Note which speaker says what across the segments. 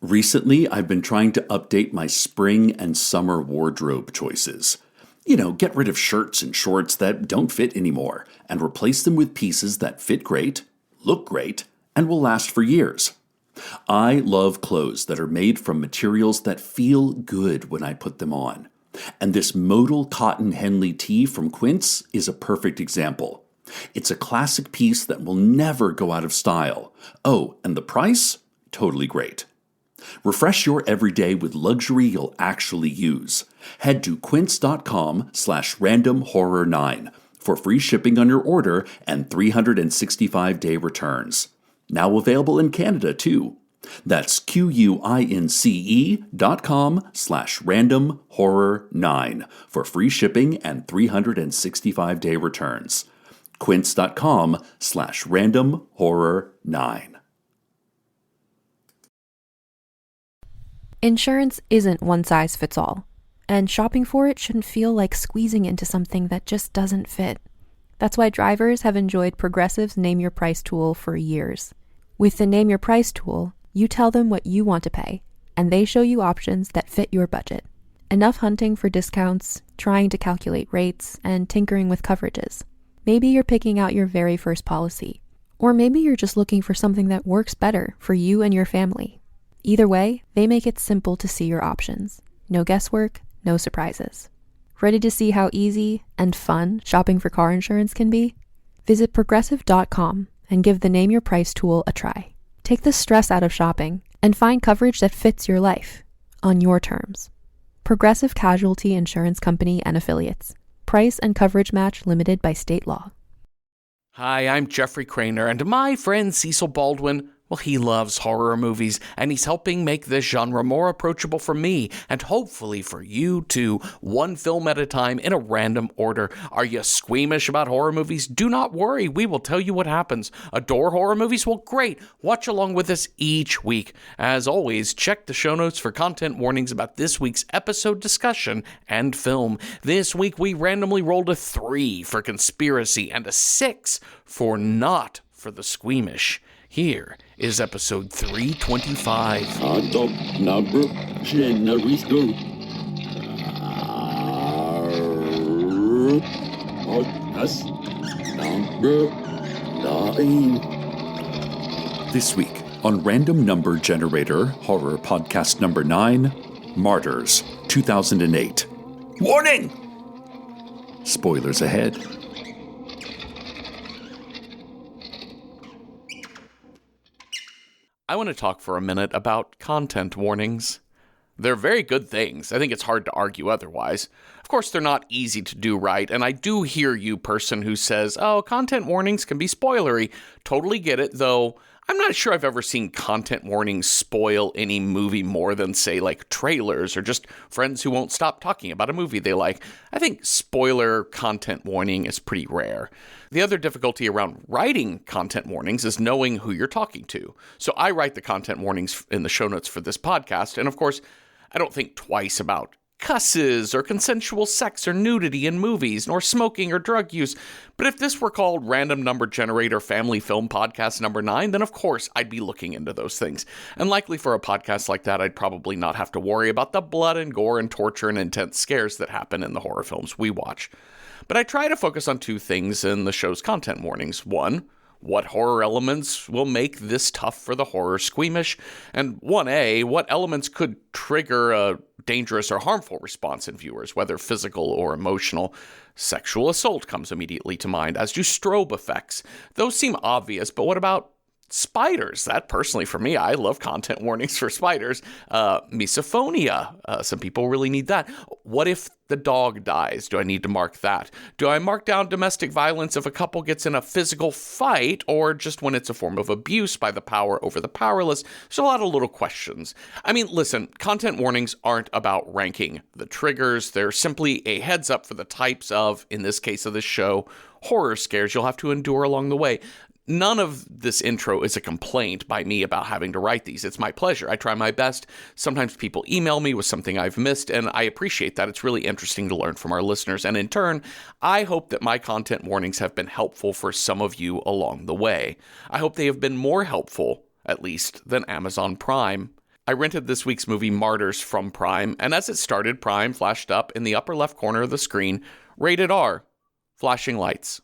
Speaker 1: Recently, I've been trying to update my spring and summer wardrobe choices. Get rid of shirts and shorts that don't fit anymore and replace them with pieces that fit great, look great, and will last for years. I love clothes that are made from materials that feel good when I put them on. And this modal cotton Henley tee from Quince is a perfect example. It's a classic piece that will never go out of style. Oh, and the price? Totally great. Refresh your everyday with luxury you'll actually use. Head to quince.com/randomhorror9 for free shipping on your order and 365-day returns. Now available in Canada, too. That's quince.com/randomhorror9 for free shipping and 365-day returns. Quince.com/randomhorror9.
Speaker 2: Insurance isn't one size fits all, and shopping for it shouldn't feel like squeezing into something that just doesn't fit. That's why drivers have enjoyed Progressive's Name Your Price tool for years. With the Name Your Price tool, you tell them what you want to pay, and they show you options that fit your budget. Enough hunting for discounts, trying to calculate rates, and tinkering with coverages. Maybe you're picking out your very first policy, or maybe you're just looking for something that works better for you and your family. Either way, they make it simple to see your options. No guesswork, no surprises. Ready to see how easy and fun shopping for car insurance can be? Visit Progressive.com and give the Name Your Price tool a try. Take the stress out of shopping and find coverage that fits your life, on your terms. Progressive Casualty Insurance Company and Affiliates. Price and coverage match limited by state law.
Speaker 3: Hi, I'm Jeffrey Craner, and my friend Cecil Baldwin, well, he loves horror movies, and he's helping make this genre more approachable for me, and hopefully for you too, one film at a time in a random order. Are you squeamish about horror movies? Do not worry, we will tell you what happens. Adore horror movies? Well, great. Watch along with us each week. As always, check the show notes for content warnings about this week's episode discussion and film. This week, we randomly rolled a 3 for conspiracy and a 6 for not for the squeamish. Here is episode 325.
Speaker 4: Podcast number 9.
Speaker 1: This week on Random Number Generator, horror podcast number 9, Martyrs, 2008. Warning! Spoilers ahead.
Speaker 3: I want to talk for a minute about content warnings. They're very good things. I think it's hard to argue otherwise. Of course, they're not easy to do right, and I do hear you, person who says, oh, content warnings can be spoilery. Totally get it, though I'm not sure I've ever seen content warnings spoil any movie more than, say, like trailers or just friends who won't stop talking about a movie they like. I think spoiler content warning is pretty rare. The other difficulty around writing content warnings is knowing who you're talking to. So I write the content warnings in the show notes for this podcast, and of course, I don't think twice about cusses or consensual sex or nudity in movies, nor smoking or drug use. But if this were called Random Number Generator Family Film Podcast number 9, then of course I'd be looking into those things. And likely for a podcast like that, I'd probably not have to worry about the blood and gore and torture and intense scares that happen in the horror films we watch. But I try to focus on 2 things in the show's content warnings. 1, what horror elements will make this tough for the horror squeamish? And 1A, what elements could trigger a dangerous or harmful response in viewers, whether physical or emotional? Sexual assault comes immediately to mind, as do strobe effects. Those seem obvious, but what about spiders? That personally for me, I love content warnings for spiders. Misophonia. Some people really need that. What if the dog dies? Do I need to mark that? Do I mark down domestic violence if a couple gets in a physical fight or just when it's a form of abuse by the power over the powerless? There's a lot of little questions. I mean, listen, content warnings aren't about ranking the triggers. They're simply a heads up for the types of, in this case of this show, horror scares you'll have to endure along the way. None of this intro is a complaint by me about having to write these. It's my pleasure. I try my best. Sometimes people email me with something I've missed, and I appreciate that. It's really interesting to learn from our listeners. And in turn, I hope that my content warnings have been helpful for some of you along the way. I hope they have been more helpful, at least, than Amazon Prime. I rented this week's movie Martyrs from Prime, and as it started, Prime flashed up in the upper left corner of the screen, rated R, flashing lights.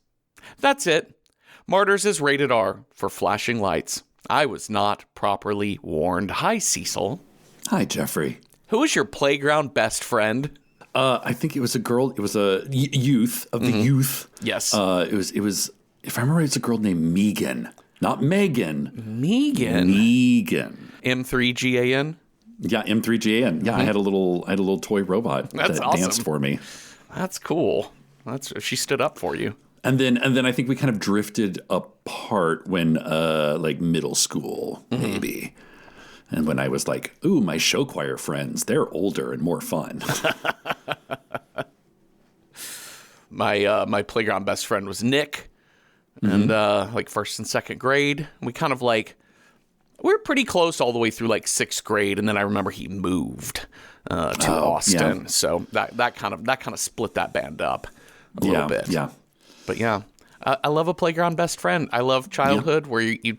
Speaker 3: That's it. Martyrs is rated R for flashing lights. I was not properly warned. Hi, Cecil.
Speaker 1: Hi, Jeffrey.
Speaker 3: Who is your playground best friend?
Speaker 1: I think it was a girl. It was a youth of the youth.
Speaker 3: Yes.
Speaker 1: It was. If I remember, it's a girl named Megan, not Megan.
Speaker 3: Megan. M3GAN.
Speaker 1: Yeah, M3GAN. Yeah, I had a little toy robot that
Speaker 3: awesome.
Speaker 1: danced for me.
Speaker 3: That's cool. She stood up for you.
Speaker 1: And then I think we kind of drifted apart when like middle school, maybe. And when I was like, ooh, my show choir friends, they're older and more fun.
Speaker 3: My playground best friend was Nick. And like first and second grade, we kind of like, we were pretty close all the way through like sixth grade. And then I remember he moved to Austin. Yeah. So that kind of split that band up a little bit. Yeah. But yeah, I love a playground best friend. I love childhood where you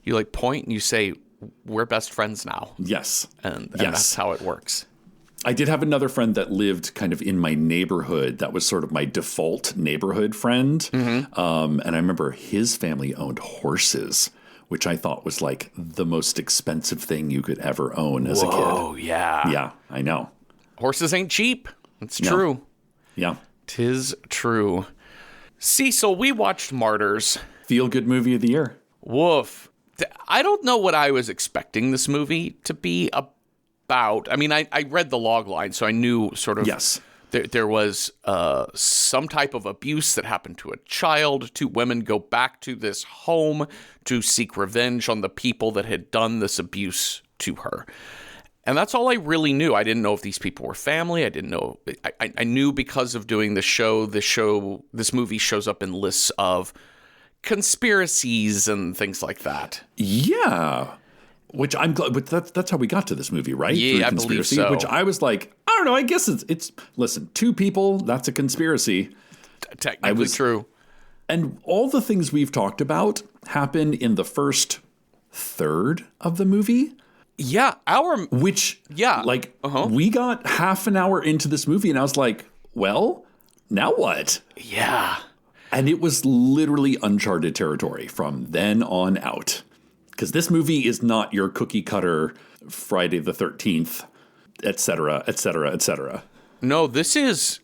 Speaker 3: like point and you say, we're best friends now.
Speaker 1: Yes.
Speaker 3: And that's how it works.
Speaker 1: I did have another friend that lived kind of in my neighborhood. That was sort of my default neighborhood friend. And I remember his family owned horses, which I thought was like the most expensive thing you could ever own as a kid.
Speaker 3: Oh, yeah.
Speaker 1: Yeah, I know.
Speaker 3: Horses ain't cheap. It's true.
Speaker 1: Yeah.
Speaker 3: 'Tis true. Cecil, we watched Martyrs.
Speaker 1: Feel good movie of the year.
Speaker 3: Woof. I don't know what I was expecting this movie to be about. I mean, I read the log line, so I knew sort of there was some type of abuse that happened to a child. Two women go back to this home to seek revenge on the people that had done this abuse to her. And that's all I really knew. I didn't know if these people were family. I didn't know. I knew because of doing the show, this movie shows up in lists of conspiracies and things like that.
Speaker 1: Yeah. Which I'm glad, but that's how we got to this movie, right?
Speaker 3: Yeah, I believe so.
Speaker 1: Which I was like, I don't know, I guess it's listen, two people, that's a conspiracy.
Speaker 3: Technically true.
Speaker 1: And all the things we've talked about happen in the first third of the movie.
Speaker 3: Yeah,
Speaker 1: we got half an hour into this movie and I was like, well, now what?
Speaker 3: Yeah.
Speaker 1: And it was literally uncharted territory from then on out. Because this movie is not your cookie cutter Friday the 13th, et cetera, et cetera, et cetera.
Speaker 3: No, this is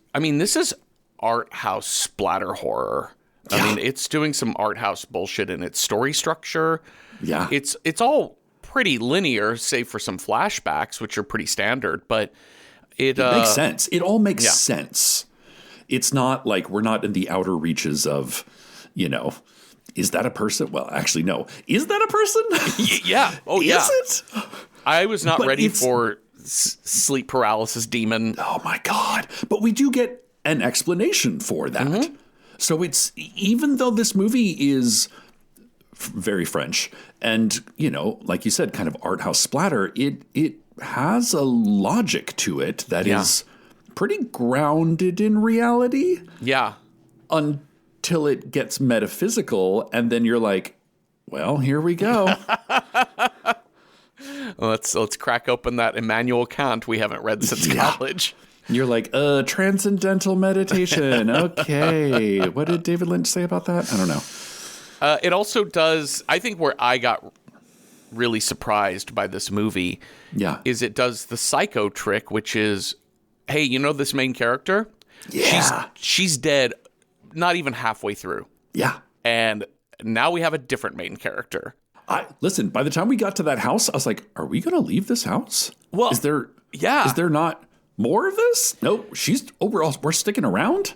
Speaker 3: art house splatter horror. Yeah. I mean, it's doing some art house bullshit in its story structure.
Speaker 1: Yeah.
Speaker 3: It's all pretty linear, save for some flashbacks, which are pretty standard, but it
Speaker 1: makes sense. It all makes sense. It's not like we're not in the outer reaches of, is that a person? Well, actually, no. Is that a person?
Speaker 3: Yeah. Oh, yeah.
Speaker 1: Is it?
Speaker 3: I was not ready for sleep paralysis demon.
Speaker 1: Oh, my God. But we do get an explanation for that. Mm-hmm. So it's, even though this movie is very French and, like you said, kind of art house splatter, it has a logic to it that is pretty grounded in reality.
Speaker 3: Yeah.
Speaker 1: Until it gets metaphysical, and then you're like, well, here we go.
Speaker 3: Let's crack open that Immanuel Kant we haven't read since college.
Speaker 1: You're like, transcendental meditation. Okay. What did David Lynch say about that? I don't know.
Speaker 3: It also does, I think where I got really surprised by this movie is it does the psycho trick, which is, hey, this main character?
Speaker 1: Yeah.
Speaker 3: She's dead not even halfway through.
Speaker 1: Yeah.
Speaker 3: And now we have a different main character.
Speaker 1: Listen, by the time we got to that house, I was like, are we going to leave this house?
Speaker 3: Well,
Speaker 1: is there not more of this? No, we're sticking around.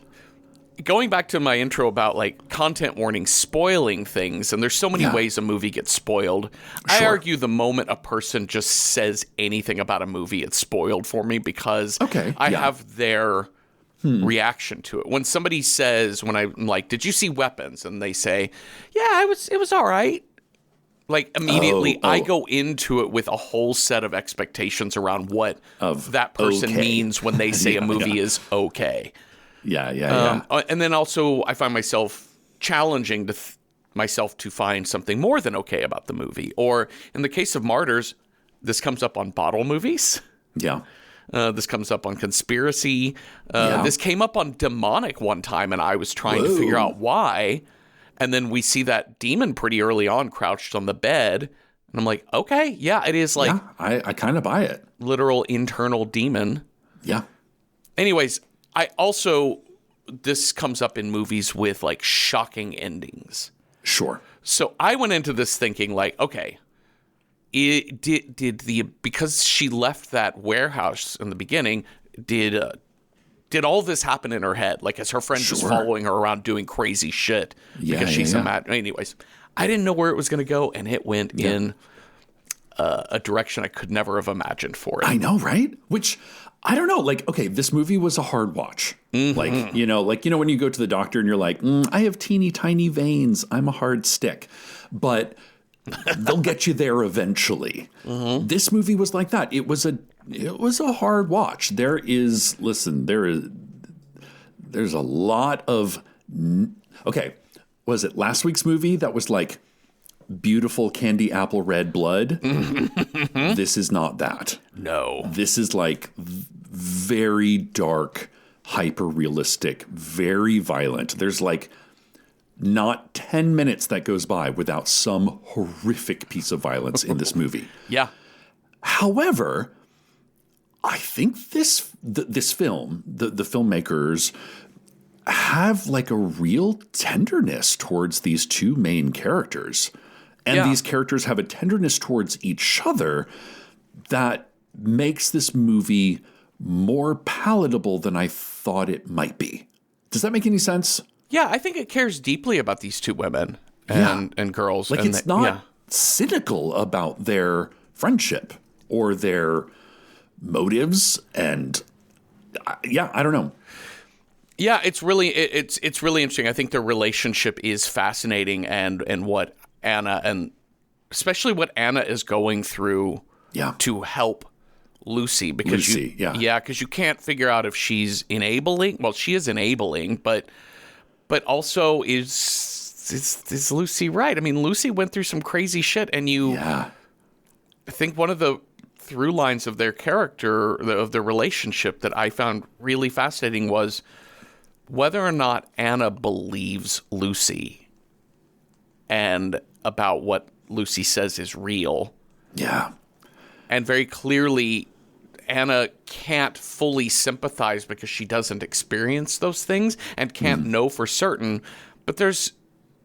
Speaker 3: Going back to my intro about like content warning spoiling things, and there's so many ways a movie gets spoiled. Sure. I argue the moment a person just says anything about a movie, it's spoiled for me because I have their reaction to it. When somebody says, when I'm like, did you see Weapons? And they say, yeah, it was all right. Like immediately I go into it with a whole set of expectations around what that person means when they say a movie is okay.
Speaker 1: Yeah.
Speaker 3: And then also I find myself challenging myself to find something more than okay about the movie. Or in the case of Martyrs, This comes up on bottle movies.
Speaker 1: Yeah.
Speaker 3: This comes up on conspiracy.
Speaker 1: Yeah.
Speaker 3: This came up on demonic one time, and I was trying to figure out why. And then we see that demon pretty early on crouched on the bed. And I'm like, okay, yeah, it is like...
Speaker 1: Yeah, I kind of buy it.
Speaker 3: Literal internal demon.
Speaker 1: Yeah.
Speaker 3: Anyways, this comes up in movies with like shocking endings.
Speaker 1: Sure.
Speaker 3: So I went into this thinking like, okay, because she left that warehouse in the beginning, did all this happen in her head? Like, is her friend just following her around doing crazy shit because she's a mad? Anyways, I didn't know where it was going to go, and it went in a direction I could never have imagined for it.
Speaker 1: I know, right? Which I don't know. Like, okay, this movie was a hard watch.
Speaker 3: Mm-hmm.
Speaker 1: Like when you go to the doctor and you're like, I have teeny tiny veins. I'm a hard stick, but they'll get you there eventually. Mm-hmm. This movie was like that. It was a hard watch. There's a lot of, okay. Was it last week's movie that was like beautiful candy apple red blood? Mm-hmm. This is not that.
Speaker 3: No.
Speaker 1: This is like very dark, hyper realistic, very violent. There's like not 10 minutes that goes by without some horrific piece of violence in this movie.
Speaker 3: Yeah.
Speaker 1: However, I think this film, the filmmakers have like a real tenderness towards these two main characters. And these characters have a tenderness towards each other that makes this movie more palatable than I thought it might be. Does that make any sense?
Speaker 3: Yeah, I think it cares deeply about these two women and girls.
Speaker 1: Like, it's not cynical about their friendship or their motives. And I don't know.
Speaker 3: Yeah, it's really interesting. I think their relationship is fascinating, and what Anna, and especially what Anna is going through to help Lucy, because because you can't figure out if she's enabling. Well, she is enabling, but also is Lucy right? I mean, Lucy went through some crazy shit, and I think one of the through lines of their character, of their relationship, that I found really fascinating was whether or not Anna believes Lucy and about what Lucy says is real.
Speaker 1: Yeah.
Speaker 3: And very clearly, Anna can't fully sympathize because she doesn't experience those things and can't know for certain. But there's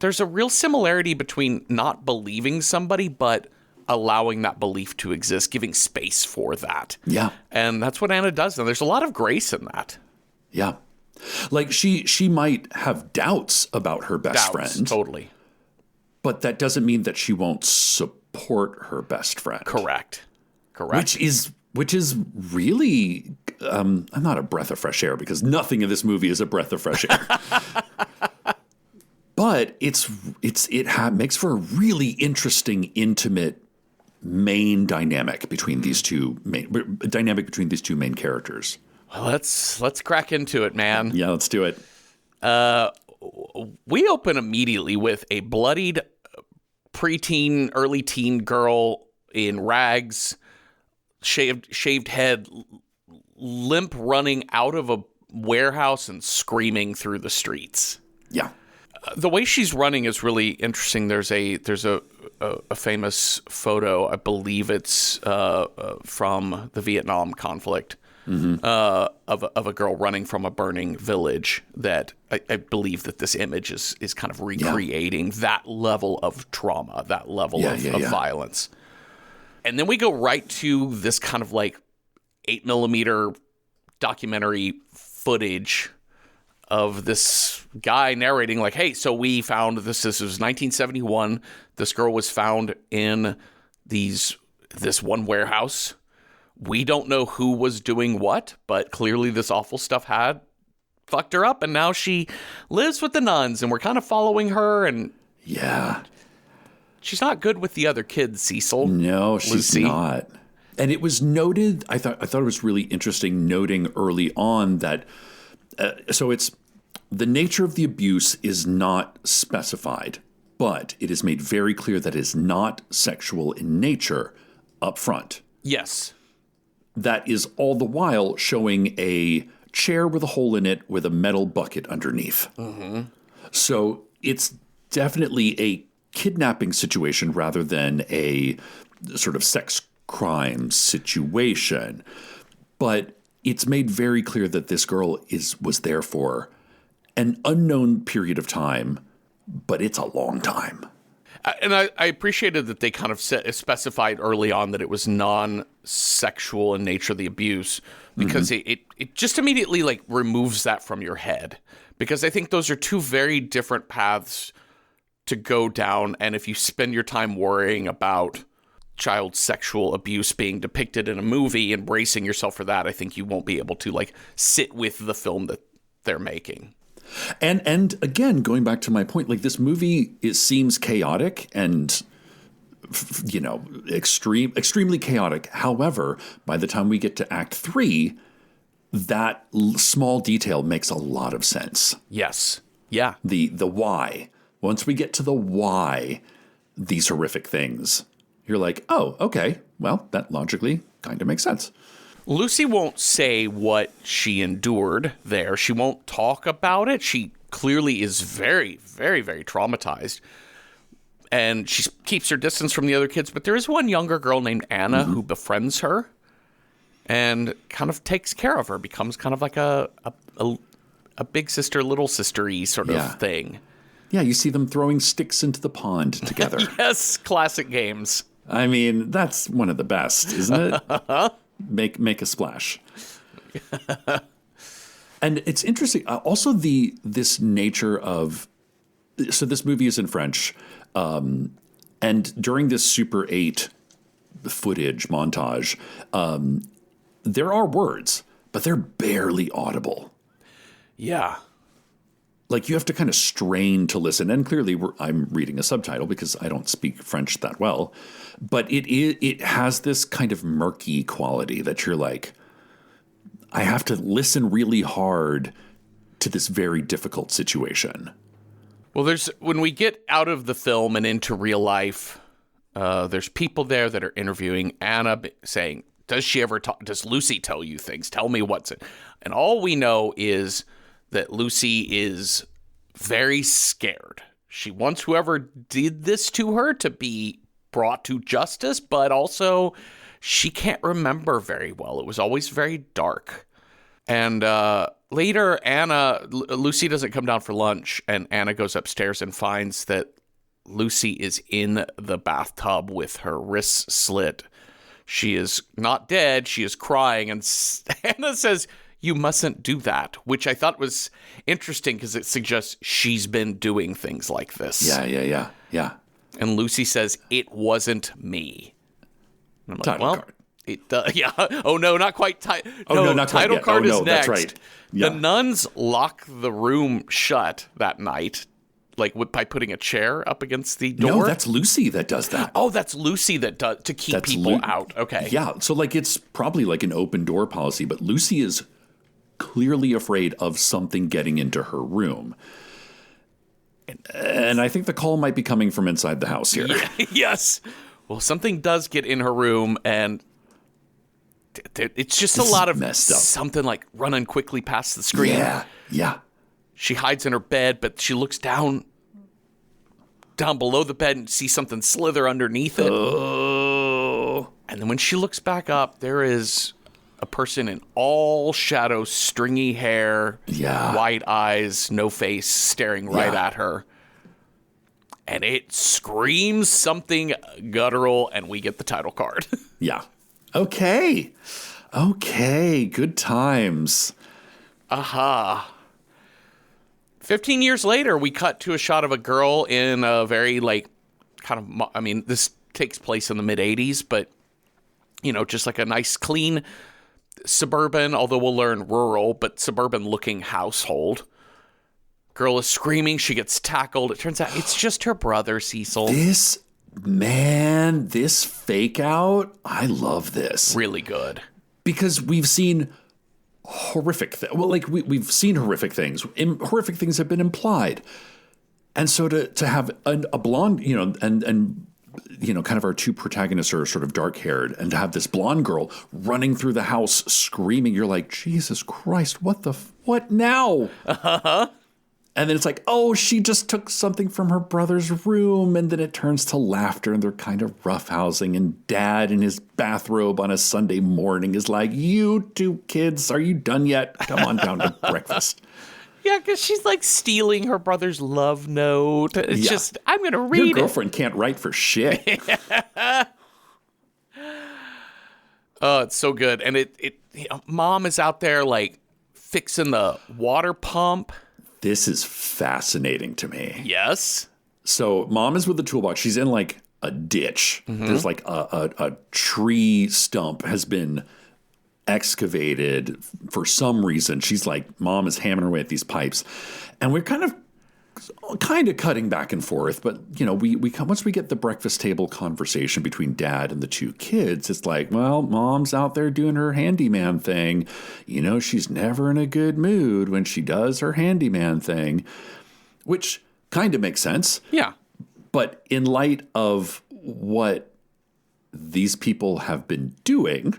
Speaker 3: a real similarity between not believing somebody, but allowing that belief to exist, giving space for that.
Speaker 1: Yeah.
Speaker 3: And that's what Anna does. And there's a lot of grace in that.
Speaker 1: Yeah. Like, she might have doubts about her best friend.
Speaker 3: Totally.
Speaker 1: But that doesn't mean that she won't support her best friend.
Speaker 3: Correct.
Speaker 1: Which is really, I'm not a breath of fresh air, because nothing in this movie is a breath of fresh air. But it makes for a really interesting, intimate main dynamic between these two main characters.
Speaker 3: Well, let's crack into it, man.
Speaker 1: Yeah, let's do it.
Speaker 3: We open immediately with a bloodied preteen, early teen girl in rags, shaved head, limp, running out of a warehouse and screaming through the streets.
Speaker 1: Yeah.
Speaker 3: The way she's running is really interesting. There's a famous photo, I believe it's from the Vietnam conflict. Mm-hmm. Of a girl running from a burning village, that I believe that this image is kind of recreating that level of trauma, that level of violence. And then we go right to this kind of like 8mm documentary footage of this guy narrating like, hey, so we found this was 1971. This girl was found in this one warehouse. We don't know who was doing what, but clearly this awful stuff had fucked her up, and now she lives with the nuns, and we're kind of following her, and she's not good with the other kids, Cecil.
Speaker 1: No, she's
Speaker 3: Lucy.
Speaker 1: not. And it was noted, I thought it was really interesting noting early on that, so it's, the nature of the abuse is not specified, but it is made very clear that it is not sexual in nature up front.
Speaker 3: Yes.
Speaker 1: that is all the while showing a chair with a hole in it with a metal bucket underneath. Mm-hmm. So it's definitely a kidnapping situation rather than a sort of sex crime situation. But it's made very clear that this girl was there for an unknown period of time, but it's a long time.
Speaker 3: And I appreciated that they kind of specified early on that it was non-sexual in nature, the abuse, because it just immediately like removes that from your head. Because I think those are two very different paths to go down. And if you spend your time worrying about child sexual abuse being depicted in a movie and bracing yourself for that, I think you won't be able to like sit with the film that they're making.
Speaker 1: And again, going back to my point, like this movie, it seems chaotic and, extremely chaotic. However, by the time we get to Act 3, that small detail makes a lot of sense.
Speaker 3: Yes. Yeah.
Speaker 1: The why. Once we get to the why, these horrific things, you're like, oh, okay, well, that logically kind of makes sense.
Speaker 3: Lucy won't say what she endured there. She won't talk about it. She clearly is very, very, very traumatized. And she keeps her distance from the other kids. But there is one younger girl named Anna who befriends her and kind of takes care of her, becomes kind of like a big sister, little sister-y sort of thing.
Speaker 1: Yeah, you see them throwing sticks into the pond together.
Speaker 3: Yes, classic games.
Speaker 1: I mean, that's one of the best, isn't it? Make a splash. And it's interesting. Also, this nature of... So this movie is in French. And during this Super 8 footage montage, there are words, but they're barely audible.
Speaker 3: Yeah.
Speaker 1: Like, you have to kind of strain to listen. And clearly, I'm reading a subtitle because I don't speak French that well. But it has this kind of murky quality that you're like, I have to listen really hard to this very difficult situation.
Speaker 3: Well, when we get out of the film and into real life, there's people there that are interviewing Anna saying, does Lucy tell you things? Tell me what's it. And all we know is that Lucy is very scared. She wants whoever did this to her to be brought to justice, but also she can't remember very well. It was always very dark. And later, Lucy doesn't come down for lunch, and Anna goes upstairs and finds that Lucy is in the bathtub with her wrists slit. She is not dead. She is crying, and Anna says, "You mustn't do that," which I thought was interesting because it suggests she's been doing things like this.
Speaker 1: Yeah.
Speaker 3: And Lucy says, "It wasn't me." And I'm like,
Speaker 1: title card.
Speaker 3: Yeah. Oh, no, not quite.
Speaker 1: Not
Speaker 3: title
Speaker 1: quite
Speaker 3: card
Speaker 1: yet.
Speaker 3: is next.
Speaker 1: That's right. Yeah.
Speaker 3: The nuns lock the room shut that night, like by putting a chair up against the door.
Speaker 1: No, that's Lucy that does that.
Speaker 3: Oh, that's Lucy that does to keep people out. Okay.
Speaker 1: Yeah, so like it's probably like an open door policy, but Lucy is clearly afraid of something getting into her room. And I think the call might be coming from inside the house here.
Speaker 3: Yeah, yes. Well, something does get in her room, and it's just a lot of
Speaker 1: messed up.
Speaker 3: Something like running quickly past the screen.
Speaker 1: Yeah.
Speaker 3: She hides in her bed, but she looks down below the bed and sees something slither underneath it.
Speaker 1: Oh.
Speaker 3: And then when she looks back up, there is a person in all shadow, stringy hair, white eyes, no face, staring right at her. And it screams something guttural, and we get the title card.
Speaker 1: Yeah. Okay. Good times.
Speaker 3: Aha. 15 years later, we cut to a shot of a girl in a very, this takes place in the mid-'80s, but, just like a nice, clean, suburban, although we'll learn rural, but suburban-looking household. Girl is screaming. She gets tackled. It turns out it's just her brother, Cecil.
Speaker 1: This fake out, I love this.
Speaker 3: Really good.
Speaker 1: Because we've seen horrific things. Well, like we've seen horrific things. Horrific things have been implied. And so to have a blonde, and kind of our two protagonists are sort of dark-haired, and to have this blonde girl running through the house screaming, you're like, Jesus Christ, what now? And then it's like, oh, she just took something from her brother's room. And then it turns to laughter, and they're kind of roughhousing. And Dad in his bathrobe on a Sunday morning is like, you two kids, are you done yet? Come on down to breakfast.
Speaker 3: Yeah, because she's like stealing her brother's love note. It's just, I'm going to read
Speaker 1: Your girlfriend can't write for shit.
Speaker 3: Oh, it's so good. And Mom is out there like fixing the water pump.
Speaker 1: This is fascinating to me.
Speaker 3: Yes.
Speaker 1: So Mom is with the toolbox. She's in like a ditch. There's like a tree stump has been excavated for some reason. She's like, Mom is hammering away at these pipes. And we're kind of cutting back and forth. But, we once we get the breakfast table conversation between Dad and the two kids, it's like, well, Mom's out there doing her handyman thing. She's never in a good mood when she does her handyman thing, which kind of makes sense.
Speaker 3: Yeah.
Speaker 1: But in light of what these people have been doing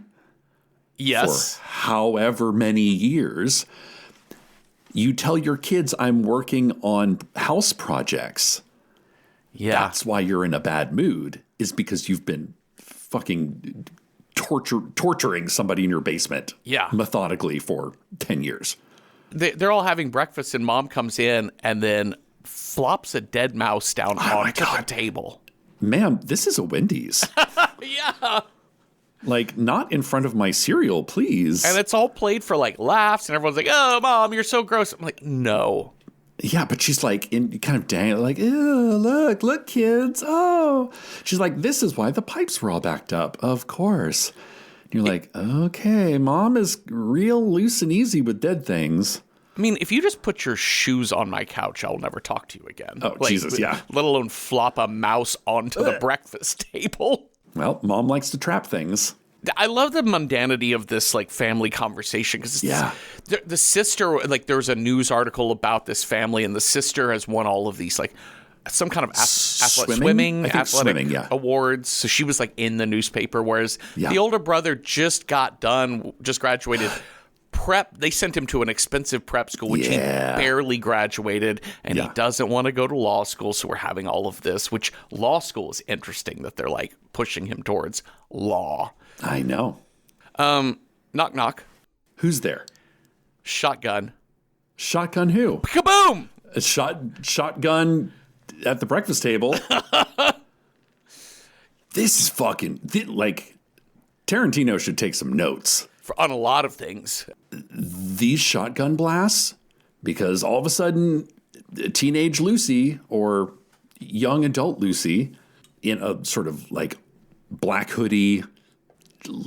Speaker 3: Yes.
Speaker 1: for however many years, you tell your kids, I'm working on house projects.
Speaker 3: Yeah.
Speaker 1: That's why you're in a bad mood, is because you've been fucking torturing somebody in your basement methodically for 10 years.
Speaker 3: They're all having breakfast, and Mom comes in and then flops a dead mouse down onto the table.
Speaker 1: Ma'am, this is a Wendy's.
Speaker 3: Yeah.
Speaker 1: Like, not in front of my cereal, please.
Speaker 3: And it's all played for like laughs, and everyone's like, oh, Mom, you're so gross. I'm like, no.
Speaker 1: Yeah, but she's like, kind of dangling, like, ew, look, kids. Oh. She's like, this is why the pipes were all backed up. Of course. And you're like, okay, Mom is real loose and easy with dead things.
Speaker 3: I mean, if you just put your shoes on my couch, I'll never talk to you again.
Speaker 1: Oh, Jesus, yeah.
Speaker 3: Let alone flop a mouse onto the breakfast table.
Speaker 1: Well, Mom likes to trap things.
Speaker 3: I love the mundanity of this like family conversation because the sister, like there was a news article about this family, and the sister has won all of these like some kind of swimming awards. So she was like in the newspaper, whereas the older brother just graduated. They sent him to an expensive prep school, which he barely graduated, and he doesn't want to go to law school. So we're having all of this, which law school is interesting that they're like pushing him towards law.
Speaker 1: I know.
Speaker 3: Knock, knock.
Speaker 1: Who's there?
Speaker 3: Shotgun.
Speaker 1: Shotgun who?
Speaker 3: Kaboom!
Speaker 1: A shotgun at the breakfast table. This is fucking, like, Tarantino should take some notes.
Speaker 3: On a lot of things.
Speaker 1: These shotgun blasts, because all of a sudden, teenage Lucy or young adult Lucy in a sort of like black hoodie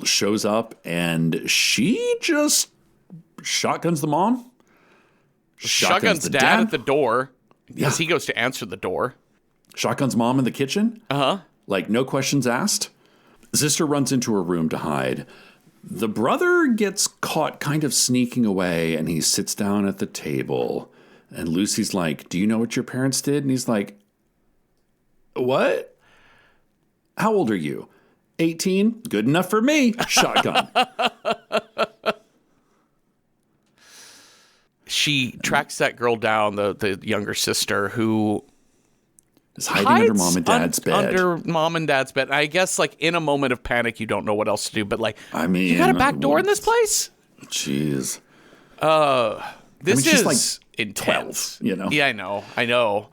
Speaker 1: shows up, and she just shotguns the mom.
Speaker 3: Shotguns dad at the door because he goes to answer the door.
Speaker 1: Shotguns mom in the kitchen. Like no questions asked. Sister runs into her room to hide. The brother gets caught kind of sneaking away, and he sits down at the table. And Lucy's like, do you know what your parents did? And he's like, what? How old are you? 18? Good enough for me. Shotgun.
Speaker 3: She tracks that girl down, the younger sister, who
Speaker 1: is hiding under mom and dad's bed.
Speaker 3: Under mom and dad's bed. I guess, like, in a moment of panic, you don't know what else to do. But, like,
Speaker 1: I mean,
Speaker 3: you got a back door in this place?
Speaker 1: Jeez.
Speaker 3: This is
Speaker 1: like
Speaker 3: intense.
Speaker 1: 12, you know?
Speaker 3: Yeah, I know.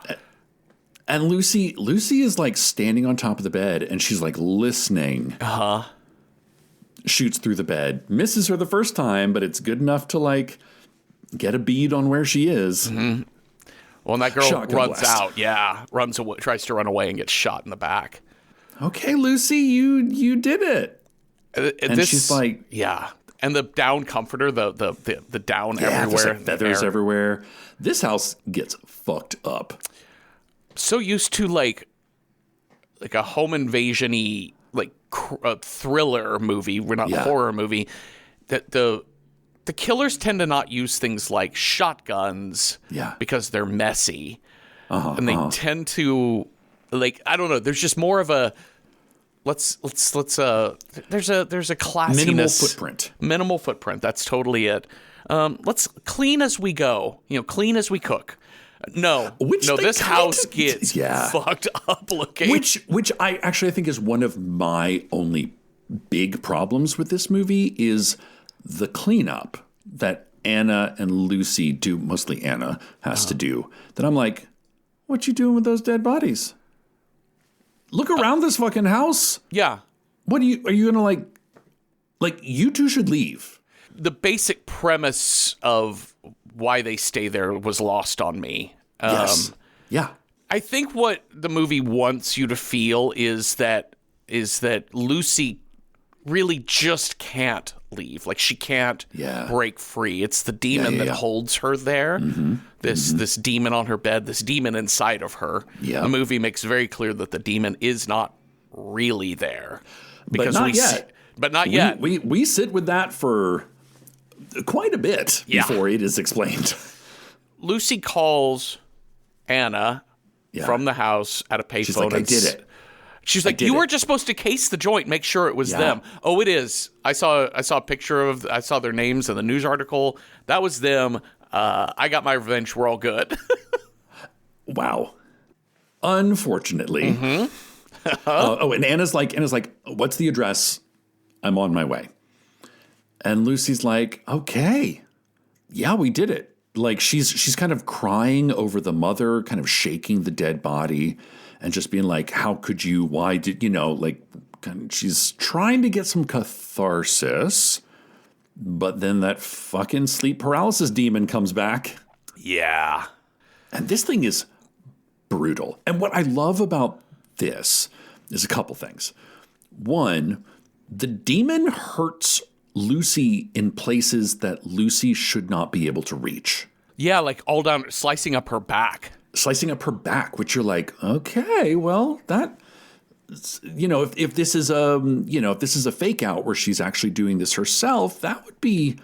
Speaker 1: And Lucy is, like, standing on top of the bed, and she's, like, listening. Shoots through the bed. Misses her the first time, but it's good enough to, like, get a bead on where she is.
Speaker 3: Mm-hmm. Well, and that girl
Speaker 1: Shotgun
Speaker 3: runs
Speaker 1: blast.
Speaker 3: out. Runs away, tries to run away and gets shot in the back.
Speaker 1: Okay, Lucy, you did it. And she's like,
Speaker 3: and the down comforter, the down everywhere,
Speaker 1: like feathers everywhere. This house gets fucked up.
Speaker 3: So used to like a home invasion-y, like a thriller movie, we're not a horror movie, that the killers tend to not use things like shotguns because they're messy. And they tend to, like, I don't know, there's just more of a There's a classiness. Minimal footprint. That's totally it. Let's clean as we go. Clean as we cook. No, this house gets fucked up looking.
Speaker 1: Which I actually think is one of my only big problems with this movie is the cleanup that Anna and Lucy do. Mostly Anna has to do. That I'm like, what you doing with those dead bodies? Look around this fucking house.
Speaker 3: Yeah.
Speaker 1: Are you gonna like you two should leave?
Speaker 3: The basic premise of why they stay there was lost on me.
Speaker 1: Yes. Yeah.
Speaker 3: I think what the movie wants you to feel is that Lucy really just can't leave. Like she can't break free. It's the demon that holds her there. Mm-hmm. This demon on her bed, this demon inside of her. Yeah. The movie makes very clear that the demon is not really there.
Speaker 1: Because
Speaker 3: but not yet.
Speaker 1: We sit with that for quite a bit before it is explained.
Speaker 3: Lucy calls Anna from the house at a payphone.
Speaker 1: She's like, I did it.
Speaker 3: She's like, you were just supposed to case the joint, make sure it was them. Oh, it is. I saw a picture I saw their names in the news article. That was them. I got my revenge. We're all good.
Speaker 1: Wow. Unfortunately. Mm-hmm. And Anna's like, what's the address? I'm on my way. And Lucy's like, okay, yeah, we did it. Like she's kind of crying over the mother, kind of shaking the dead body and just being like, how could you, why did, she's trying to get some catharsis, but then that fucking sleep paralysis demon comes back.
Speaker 3: Yeah.
Speaker 1: And this thing is brutal. And what I love about this is a couple things. One, the demon hurts Lucy in places that Lucy should not be able to reach.
Speaker 3: Yeah, like all down, slicing up her back.
Speaker 1: Slicing up her back, which you're like, okay, well, that, if this is a fake out where she's actually doing this herself, that would be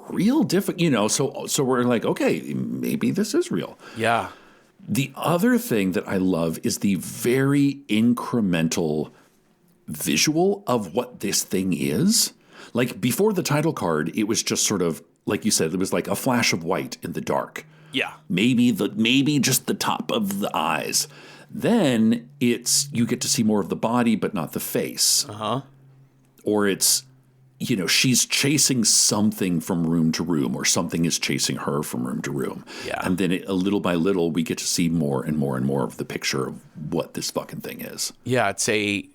Speaker 1: real difficult, so we're like, okay, maybe this is real.
Speaker 3: Yeah.
Speaker 1: The other thing that I love is the very incremental visual of what this thing is. Like before the title card, it was just sort of, like you said, it was like a flash of white in the dark.
Speaker 3: Yeah.
Speaker 1: Maybe just the top of the eyes. Then you get to see more of the body, but not the face.
Speaker 3: Uh-huh.
Speaker 1: Or it's, she's chasing something from room to room, or something is chasing her from room to room.
Speaker 3: Yeah.
Speaker 1: And then a little by little, we get to see more and more and more of the picture of what this fucking thing is.
Speaker 3: Yeah, it's it's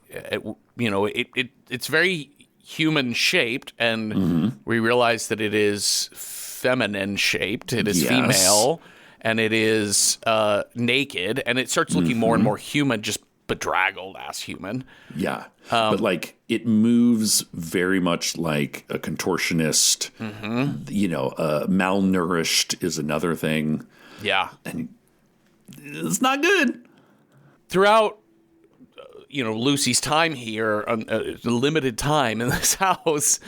Speaker 3: very human shaped, and we realize that it is feminine shaped. It is female, and it is naked, and it starts looking more and more human, just bedraggled ass human.
Speaker 1: Yeah. But it moves very much like a contortionist. Malnourished is another thing.
Speaker 3: Yeah.
Speaker 1: And it's not good.
Speaker 3: Throughout Lucy's time here, limited time in this house,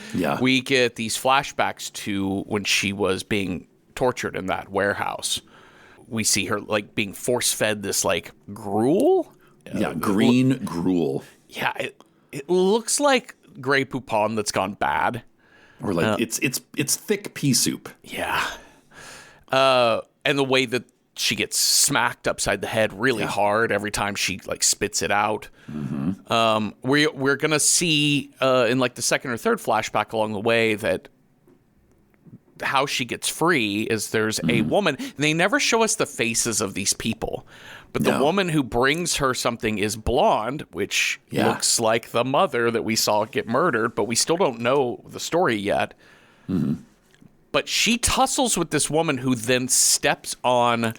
Speaker 3: we get these flashbacks to when she was being tortured in that warehouse. We see her being force-fed this gruel.
Speaker 1: Green gruel.
Speaker 3: Yeah, it looks like Grey Poupon that's gone bad.
Speaker 1: Or it's thick pea soup.
Speaker 3: Yeah. And the way that she gets smacked upside the head really hard every time she spits it out. Mm-hmm. We're gonna see in the second or third flashback along the way that how she gets free is there's a woman. They never show us the faces of these people, but the woman who brings her something is blonde, which looks like the mother that we saw get murdered, but we still don't know the story yet. Mm-hmm. But she tussles with this woman who then steps on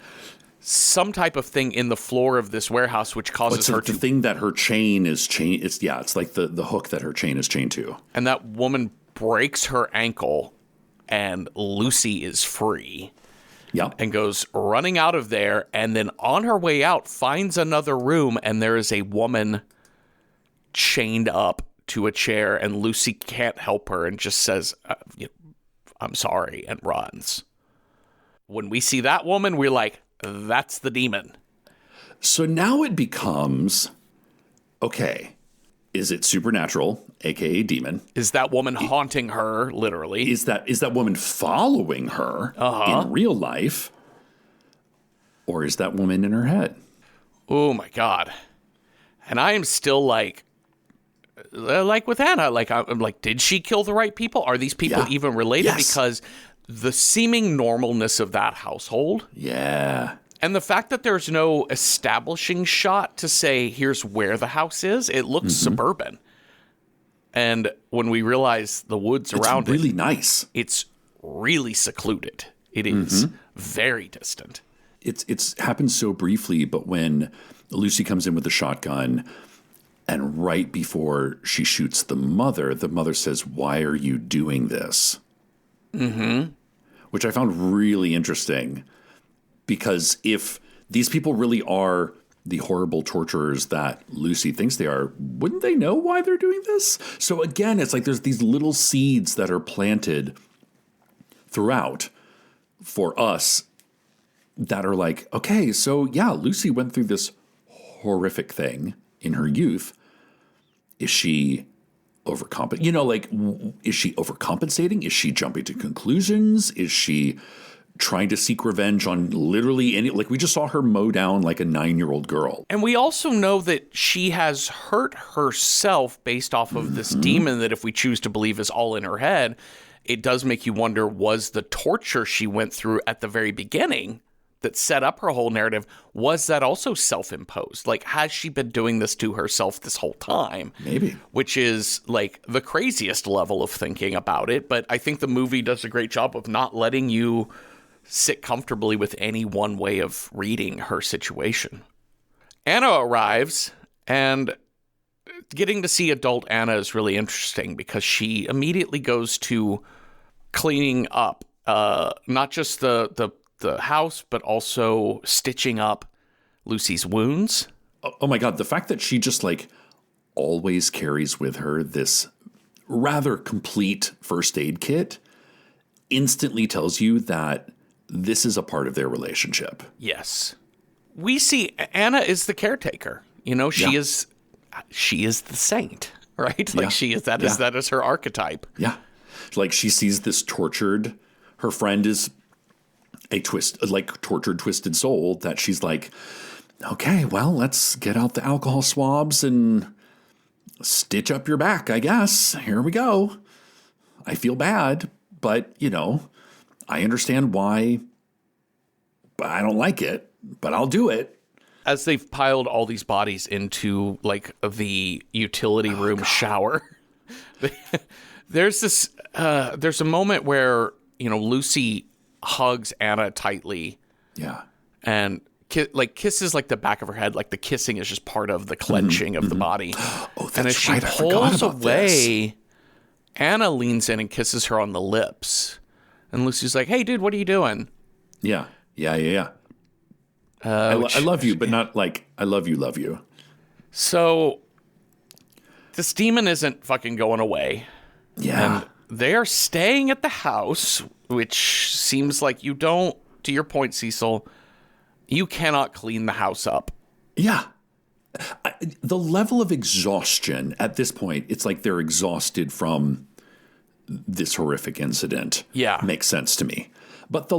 Speaker 3: some type of thing in the floor of this warehouse, which causes her to...
Speaker 1: the thing that her chain is chained... It's like the hook that her chain is chained to.
Speaker 3: And that woman breaks her ankle, and Lucy is free.
Speaker 1: Yep.
Speaker 3: And goes running out of there, and then on her way out, finds another room, and there is a woman chained up to a chair, and Lucy can't help her and just says... I'm sorry, and runs. When we see that woman, we're like, that's the demon.
Speaker 1: So now it becomes, okay, Is it supernatural, aka demon?
Speaker 3: Is that woman haunting her, literally?
Speaker 1: Is that woman following her in real life? Or is that woman in her head?
Speaker 3: Oh my God. And I am still like with Anna, I'm like, did she kill the right people? Are these people even related?
Speaker 1: Yes.
Speaker 3: Because the seeming normalness of that household.
Speaker 1: Yeah.
Speaker 3: And the fact that there's no establishing shot to say, here's where the house is, it looks suburban. And when we realize the woods around
Speaker 1: it's really nice.
Speaker 3: It's really secluded. It is very distant.
Speaker 1: It's happened so briefly, but when Lucy comes in with the shotgun, and right before she shoots the mother says, "Why are you doing this?" Mm-hmm. Which I found really interesting. Because if these people really are the horrible torturers that Lucy thinks they are, wouldn't they know why they're doing this? So again, it's like there's these little seeds that are planted throughout for us that are like, okay, so yeah, Lucy went through this horrific thing in her youth. Is she overcompensating? Is she overcompensating? Is she jumping to conclusions? Is she trying to seek revenge on literally any, like we just saw her mow down like a 9-year-old girl.
Speaker 3: And we also know that she has hurt herself based off of this demon that if we choose to believe is all in her head, it does make you wonder, was the torture she went through at the very beginning that set up her whole narrative, was that also self-imposed? Like, has she been doing this to herself this whole time?
Speaker 1: Maybe.
Speaker 3: Which is like the craziest level of thinking about it. But I think the movie does a great job of not letting you sit comfortably with any one way of reading her situation. Anna arrives, and getting to see adult Anna is really interesting because she immediately goes to cleaning up, not just the house, but also stitching up Lucy's wounds.
Speaker 1: Oh my God, the fact that she just like always carries with her this rather complete first aid kit instantly tells you that this is a part of their relationship.
Speaker 3: Yes. We see Anna is the caretaker. You know, she is the saint, right? Like that is her archetype.
Speaker 1: Yeah. Like she sees this tortured, her friend is a tortured, twisted soul that she's like, okay, well, let's get out the alcohol swabs and stitch up your back, I guess. Here we go. I feel bad, but, I understand why, but I don't like it, but I'll do it.
Speaker 3: As they've piled all these bodies into like the utility room shower, there's a moment where, Lucy hugs Anna tightly. Yeah. And kisses like the back of her head, like the kissing is just part of the clenching of the body.
Speaker 1: Oh, that's
Speaker 3: and as
Speaker 1: right.
Speaker 3: she pulls away, Anna leans in and kisses her on the lips. And Lucy's like, "Hey, dude, what are you doing?"
Speaker 1: Yeah. I love you, but not like I love you. So
Speaker 3: this demon isn't fucking going away.
Speaker 1: Yeah.
Speaker 3: And they are staying at the house, which seems like you don't, to your point, Cecil, you cannot clean the house up.
Speaker 1: Yeah. The level of exhaustion at this point, it's like they're exhausted from this horrific incident.
Speaker 3: Yeah.
Speaker 1: Makes sense to me. But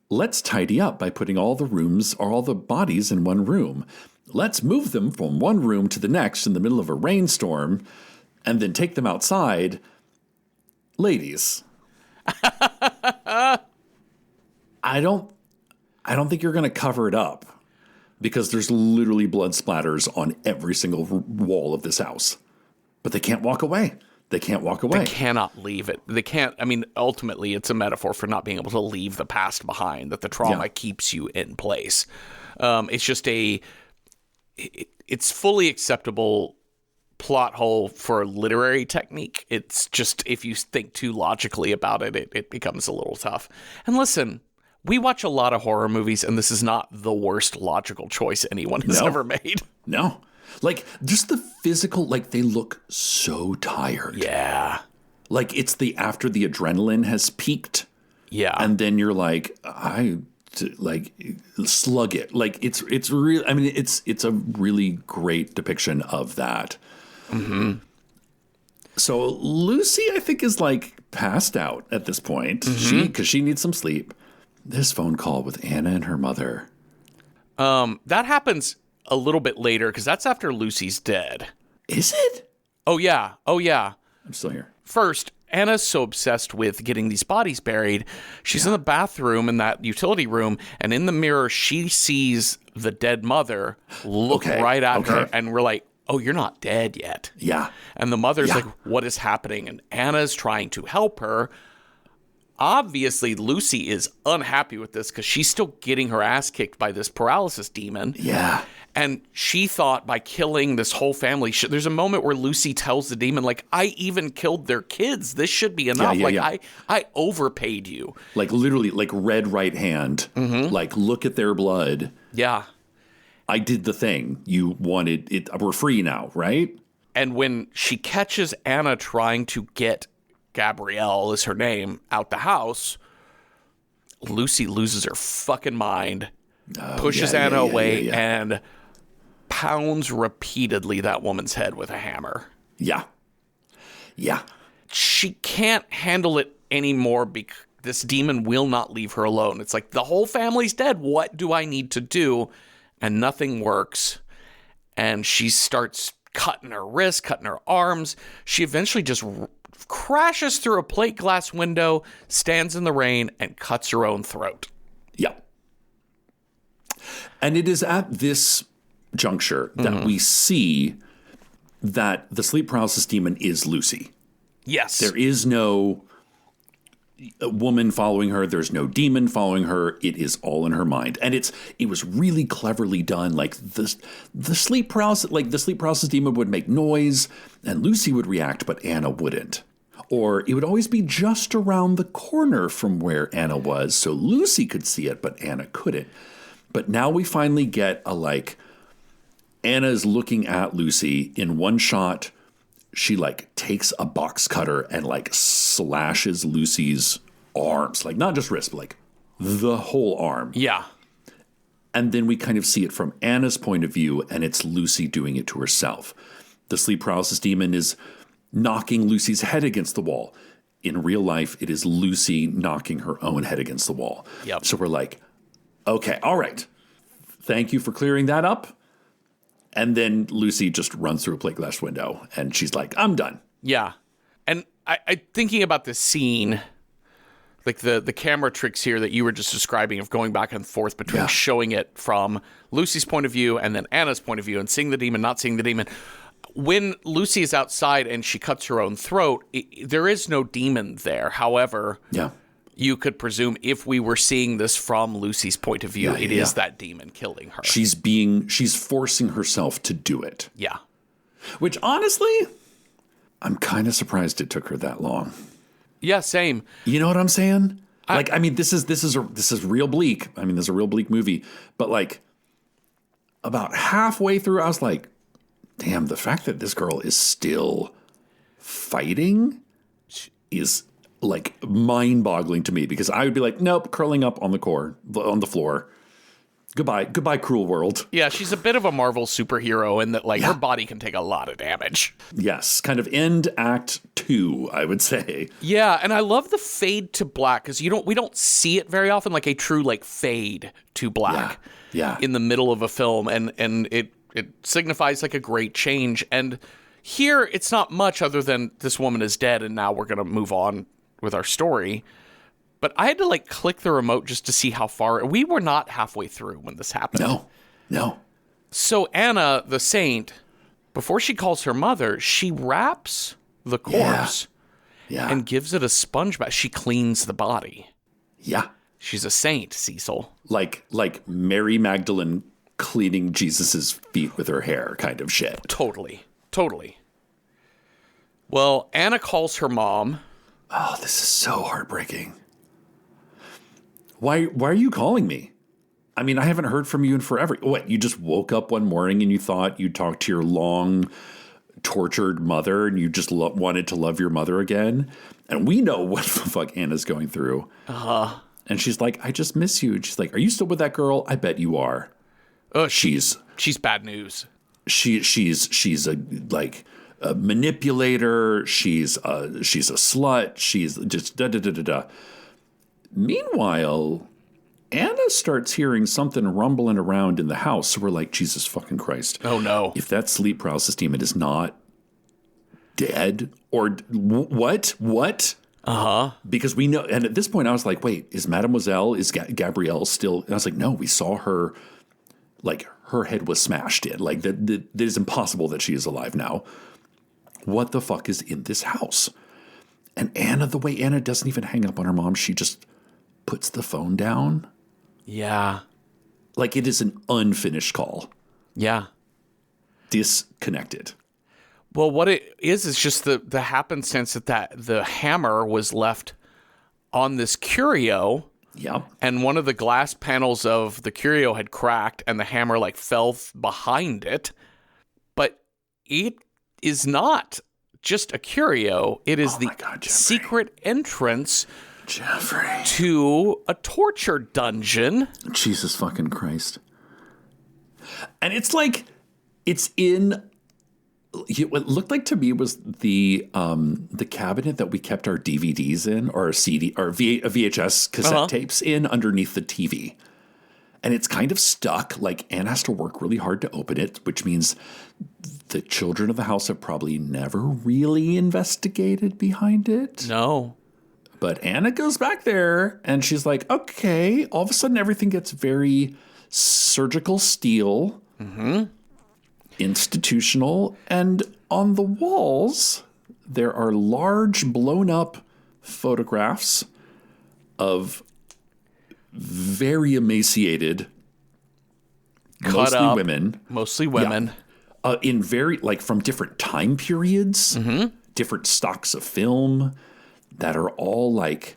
Speaker 1: let's tidy up by putting all the rooms or all the bodies in one room. Let's move them from one room to the next in the middle of a rainstorm and then take them outside. Ladies, I don't think you're going to cover it up because there's literally blood splatters on every single wall of this house. But they can't walk away. They
Speaker 3: cannot leave it. They can't. I mean, ultimately, it's a metaphor for not being able to leave the past behind, that the trauma keeps you in place. It's just it's fully acceptable plot hole for literary technique. It's just, if you think too logically about it, it becomes a little tough. And listen, we watch a lot of horror movies, and this is not the worst logical choice anyone has ever made.
Speaker 1: No. Like, just the physical, like, they look so tired.
Speaker 3: Yeah.
Speaker 1: Like, it's after the adrenaline has peaked.
Speaker 3: Yeah.
Speaker 1: And then you're like, slug it. Like, it's real. I mean, it's a really great depiction of that. Mm-hmm. So Lucy, I think, is like passed out at this point. Because she needs some sleep. This phone call with Anna and her mother.
Speaker 3: That happens a little bit later because that's after Lucy's dead.
Speaker 1: Is it?
Speaker 3: Oh, yeah.
Speaker 1: I'm still here.
Speaker 3: First, Anna's so obsessed with getting these bodies buried. She's in the bathroom in that utility room, and in the mirror, she sees the dead mother look right at her, and we're like, oh, you're not dead yet.
Speaker 1: Yeah.
Speaker 3: And the mother's like, what is happening? And Anna's trying to help her. Obviously, Lucy is unhappy with this because she's still getting her ass kicked by this paralysis demon.
Speaker 1: Yeah.
Speaker 3: And she thought by killing this whole family, there's a moment where Lucy tells the demon, like, I even killed their kids. This should be enough. I overpaid you.
Speaker 1: Like literally, like red right hand. Like, look at their blood.
Speaker 3: Yeah.
Speaker 1: I did the thing. You wanted it. We're free now, right?
Speaker 3: And when she catches Anna trying to get Gabrielle, is her name, out the house, Lucy loses her fucking mind, pushes Anna away, and pounds repeatedly that woman's head with a hammer.
Speaker 1: Yeah.
Speaker 3: She can't handle it anymore because this demon will not leave her alone. It's like, the whole family's dead. What do I need to do? And nothing works. And she starts cutting her wrists, cutting her arms. She eventually just crashes through a plate glass window, stands in the rain, and cuts her own throat.
Speaker 1: Yeah. And it is at this juncture that we see that the sleep paralysis demon is Lucy.
Speaker 3: Yes.
Speaker 1: There is no woman following her. There's no demon following her. It is all in her mind. And it was really cleverly done. Like the sleep paralysis demon would make noise and Lucy would react, but Anna wouldn't. Or it would always be just around the corner from where Anna was, so Lucy could see it, but Anna couldn't. But now we finally get Anna's looking at Lucy in one shot. She takes a box cutter and slashes Lucy's arms, not just wrist, but the whole arm.
Speaker 3: Yeah.
Speaker 1: And then we kind of see it from Anna's point of view, and it's Lucy doing it to herself. The sleep paralysis demon is knocking Lucy's head against the wall. In real life, it is Lucy knocking her own head against the wall.
Speaker 3: Yep.
Speaker 1: So we're like, okay, all right. Thank you for clearing that up. And then Lucy just runs through a plate glass window, and she's like, I'm done.
Speaker 3: Yeah. And I thinking about this scene, the camera tricks here that you were just describing of going back and forth between showing it from Lucy's point of view and then Anna's point of view and seeing the demon, not seeing the demon. When Lucy is outside and she cuts her own throat, there is no demon there. However, you could presume if we were seeing this from Lucy's point of view, it is that demon killing her.
Speaker 1: She's forcing herself to do it.
Speaker 3: Yeah.
Speaker 1: Which honestly, I'm kind of surprised it took her that long.
Speaker 3: Yeah, same.
Speaker 1: You know what I'm saying? This is real bleak. I mean, this is a real bleak movie. But about halfway through, I was like, damn, the fact that this girl is still fighting is mind-boggling to me, because I would be like, nope, curling up on the floor. Goodbye, cruel world.
Speaker 3: Yeah, she's a bit of a Marvel superhero in that her body can take a lot of damage.
Speaker 1: Yes, kind of end act 2, I would say.
Speaker 3: Yeah, and I love the fade to black because we don't see it very often, a true fade to black.
Speaker 1: Yeah.
Speaker 3: In the middle of a film, and it signifies a great change. And here it's not much other than this woman is dead, and now we're gonna move on with our story. But I had to click the remote just to see how far. We were not halfway through when this happened.
Speaker 1: No.
Speaker 3: So Anna, the saint, before she calls her mother, she wraps the corpse and gives it a sponge bath. She cleans the body.
Speaker 1: Yeah.
Speaker 3: She's a saint, Cecil.
Speaker 1: Like Mary Magdalene cleaning Jesus's feet with her hair kind of shit.
Speaker 3: Totally. Well, Anna calls her mom.
Speaker 1: Oh, this is so heartbreaking. Why are you calling me? I mean, I haven't heard from you in forever. What, you just woke up one morning and you thought you'd talk to your long, tortured mother and you just wanted to love your mother again? And we know what the fuck Anna's going through.
Speaker 3: Uh-huh.
Speaker 1: And she's like, I just miss you. And she's like, are you still with that girl? I bet you are.
Speaker 3: She's bad news.
Speaker 1: She's a a manipulator. She's a slut. She's just da-da-da-da-da. Meanwhile, Anna starts hearing something rumbling around in the house. So we're like, Jesus fucking Christ.
Speaker 3: Oh, no.
Speaker 1: If that sleep paralysis demon is not dead or what?
Speaker 3: Uh-huh.
Speaker 1: Because we know, and at this point I was like, wait, is Gabrielle still? And I was like, no, we saw her, like her head was smashed in. Like that is impossible that she is alive now. What the fuck is in this house? And Anna, the way Anna doesn't even hang up on her mom, she just puts the phone down.
Speaker 3: Yeah.
Speaker 1: Like it is an unfinished call.
Speaker 3: Yeah.
Speaker 1: Disconnected.
Speaker 3: Well, what it is just the happenstance that the hammer was left on this curio.
Speaker 1: Yeah.
Speaker 3: And one of the glass panels of the curio had cracked and the hammer like fell behind it. But it is not just a curio. It is the secret entrance to a torture dungeon.
Speaker 1: Jesus fucking Christ. And it's like, it's in... What looked like to me was the cabinet that we kept our DVDs in, or our CD, or VHS cassette tapes in underneath the TV. And it's kind of stuck. Like Anne has to work really hard to open it, which means the children of the house have probably never really investigated behind it.
Speaker 3: No.
Speaker 1: But Anna goes back there and she's like, okay, all of a sudden everything gets very surgical steel. Mm-hmm. Institutional, and on the walls there are large blown up photographs of very emaciated, mostly women, in very like from different time periods, different stocks of film that are all like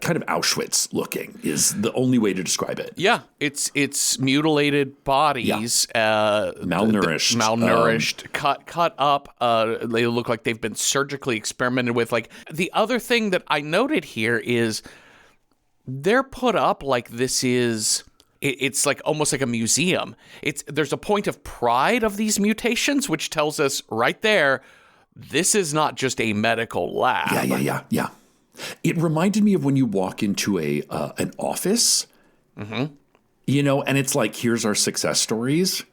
Speaker 1: kind of Auschwitz looking is the only way to describe it.
Speaker 3: Yeah, it's mutilated bodies,
Speaker 1: malnourished,
Speaker 3: cut up. They look like they've been surgically experimented with. Like the other thing that I noted here is they're put up like this is. It's like almost like a museum. There's a point of pride of these mutations, which tells us right there, this is not just a medical lab.
Speaker 1: Yeah. It reminded me of when you walk into an office, you know, and it's like, here's our success stories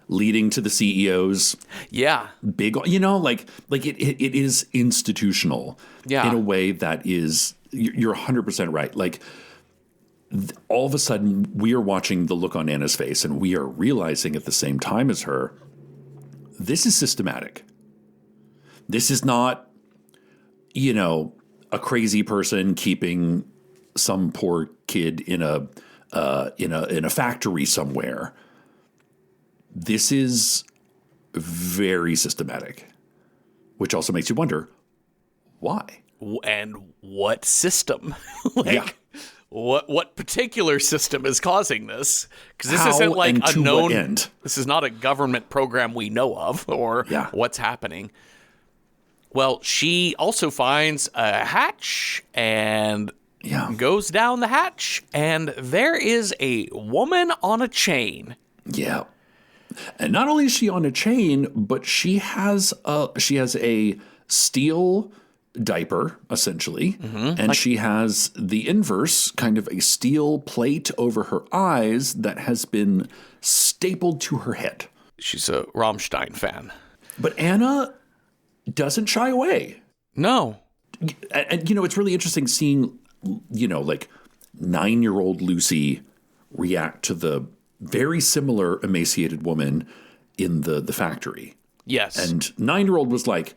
Speaker 1: leading to the CEO's big, you know, like it is institutional in a way that is, you're 100% right. Like all of a sudden we are watching the look on Anna's face and we are realizing at the same time as her, this is systematic. This is not, you know, a crazy person keeping some poor kid in a factory somewhere. This is very systematic, which also makes you wonder why
Speaker 3: and what system. What particular system is causing this? Because this isn't like a known. This is not a government program we know of, or what's happening. Well, she also finds a hatch and goes down the hatch, and there is a woman on a chain. Yeah.
Speaker 1: And not only is she on a chain, but she has a steel diaper, essentially, and she has the inverse, kind of a steel plate over her eyes that has been stapled to her head.
Speaker 3: She's a Rammstein fan.
Speaker 1: But Anna doesn't shy away.
Speaker 3: No.
Speaker 1: And, you know, it's really interesting seeing, you know, like 9-year-old Lucy react to the very similar emaciated woman in the factory.
Speaker 3: Yes.
Speaker 1: And 9-year-old was like,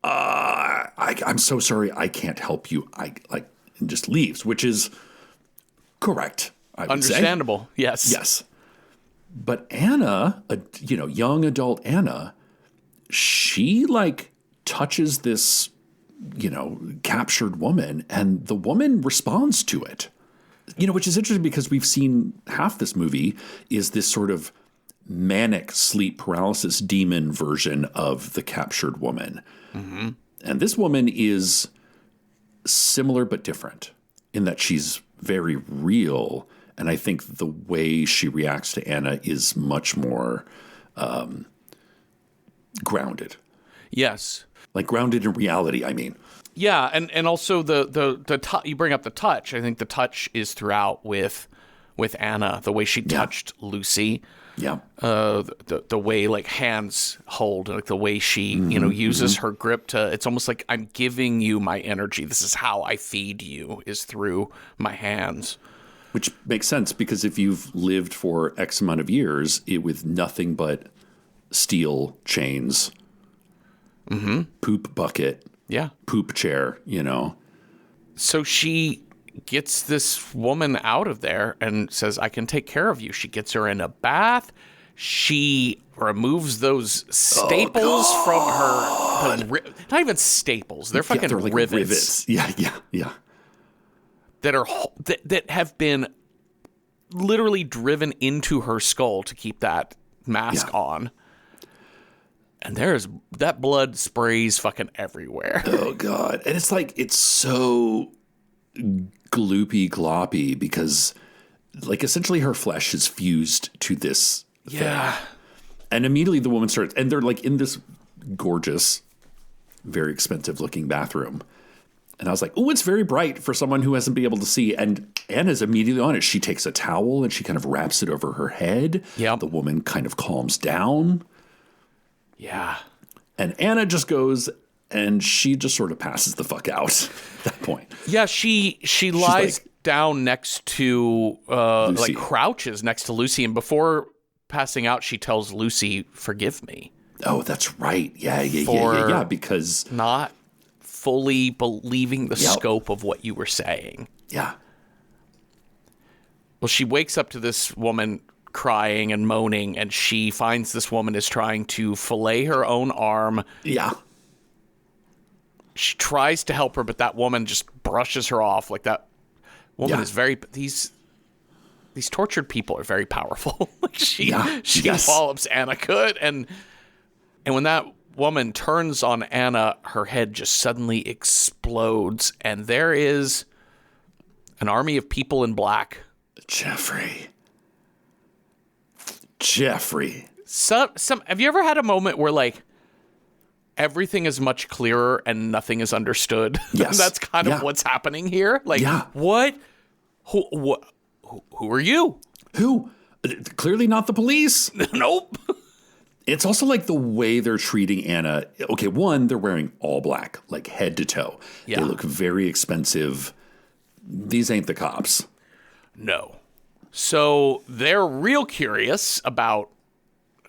Speaker 1: I'm so sorry, I can't help you. And just leaves, which is correct. I would
Speaker 3: Understandable.
Speaker 1: Say. Yes. But Anna, young adult Anna, she like touches this, you know, captured woman, and the woman responds to it. You know, which is interesting because we've seen half this movie is this sort of manic sleep paralysis demon version of the captured woman. Mm-hmm. And this woman is similar but different in that she's very real. And I think the way she reacts to Anna is much more grounded.
Speaker 3: Yes.
Speaker 1: Like grounded in reality, I mean.
Speaker 3: Yeah, and also the you bring up the touch. I think the touch is throughout with Anna, the way she touched Lucy.
Speaker 1: Yeah.
Speaker 3: The way like hands hold, like the way she, uses her grip to, it's almost like I'm giving you my energy. This is how I feed you, is through my hands.
Speaker 1: Which makes sense because if you've lived for X amount of years with nothing but steel chains, poop bucket, poop chair,
Speaker 3: So she gets this woman out of there and says, I can take care of you. She gets her in a bath. She removes those staples from her. Not even staples. They're fucking
Speaker 1: they're like rivets. Yeah.
Speaker 3: That have been literally driven into her skull to keep that mask on. And that blood sprays fucking everywhere.
Speaker 1: Oh, God. And it's so gloopy gloppy because like essentially her flesh is fused to this thing. And immediately the woman starts, and they're like in this gorgeous, very expensive looking bathroom. And I was like, oh, it's very bright for someone who hasn't been able to see. And Anna's immediately on it. She takes a towel and she kind of wraps it over her head.
Speaker 3: Yeah.
Speaker 1: The woman kind of calms down.
Speaker 3: Yeah.
Speaker 1: And Anna just goes and she just sort of passes the fuck out at that point.
Speaker 3: Yeah, she lies down next to, like crouches next to Lucy. And before passing out, she tells Lucy, forgive me.
Speaker 1: Oh, that's right. Yeah. Because
Speaker 3: not fully believing the scope of what you were saying.
Speaker 1: Yeah.
Speaker 3: Well, she wakes up to this woman crying and moaning, and she finds this woman is trying to fillet her own arm.
Speaker 1: Yeah.
Speaker 3: She tries to help her, but that woman just brushes her off. Like, that woman is very... These tortured people are very powerful. Like, she wallops Anna good, and when that woman turns on Anna, her head just suddenly explodes, and there is an army of people in black.
Speaker 1: Jeffrey.
Speaker 3: Some have you ever had a moment where like everything is much clearer and nothing is understood?
Speaker 1: Yes.
Speaker 3: That's kind of what's happening here. Like, what? Who are you?
Speaker 1: Who? Clearly not the police.
Speaker 3: Nope.
Speaker 1: It's also like the way they're treating Anna. Okay, one, they're wearing all black, like head to toe.
Speaker 3: Yeah.
Speaker 1: They look very expensive. These ain't the cops.
Speaker 3: No. So they're real curious about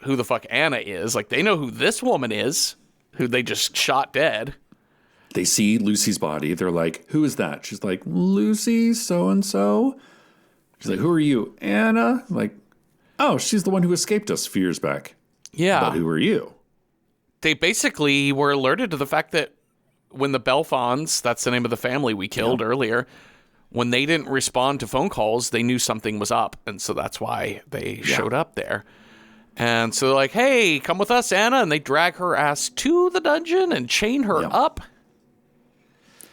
Speaker 3: who the fuck Anna is. Like, they know who this woman is, who they just shot dead.
Speaker 1: They see Lucy's body. They're like, who is that? She's like, Lucy so-and-so. She's like, who are you? Anna? Like, oh, she's the one who escaped us a few years back.
Speaker 3: Yeah.
Speaker 1: But who are you?
Speaker 3: They basically were alerted to the fact that when the Belfons, that's the name of the family we killed earlier, when they didn't respond to phone calls, they knew something was up. And so that's why they showed up there. And so they're like, hey, come with us, Anna. And they drag her ass to the dungeon and chain her up.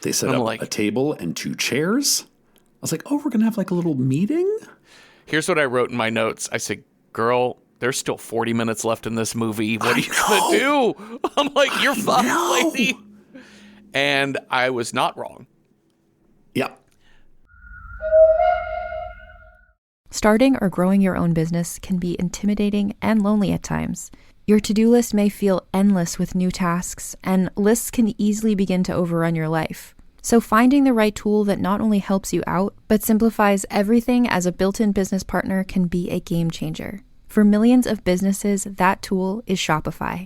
Speaker 1: They set up a table and 2 chairs. I was like, oh, we're going to have like a little meeting?
Speaker 3: Here's what I wrote in my notes. I said, girl, there's still 40 minutes left in this movie. What are you going to do? I'm like, you're fucked, lady. And I was not wrong.
Speaker 1: Yep.
Speaker 2: Starting or growing your own business can be intimidating and lonely at times. Your to-do list may feel endless with new tasks, and lists can easily begin to overrun your life. So finding the right tool that not only helps you out, but simplifies everything as a built-in business partner can be a game changer. For millions of businesses, that tool is Shopify.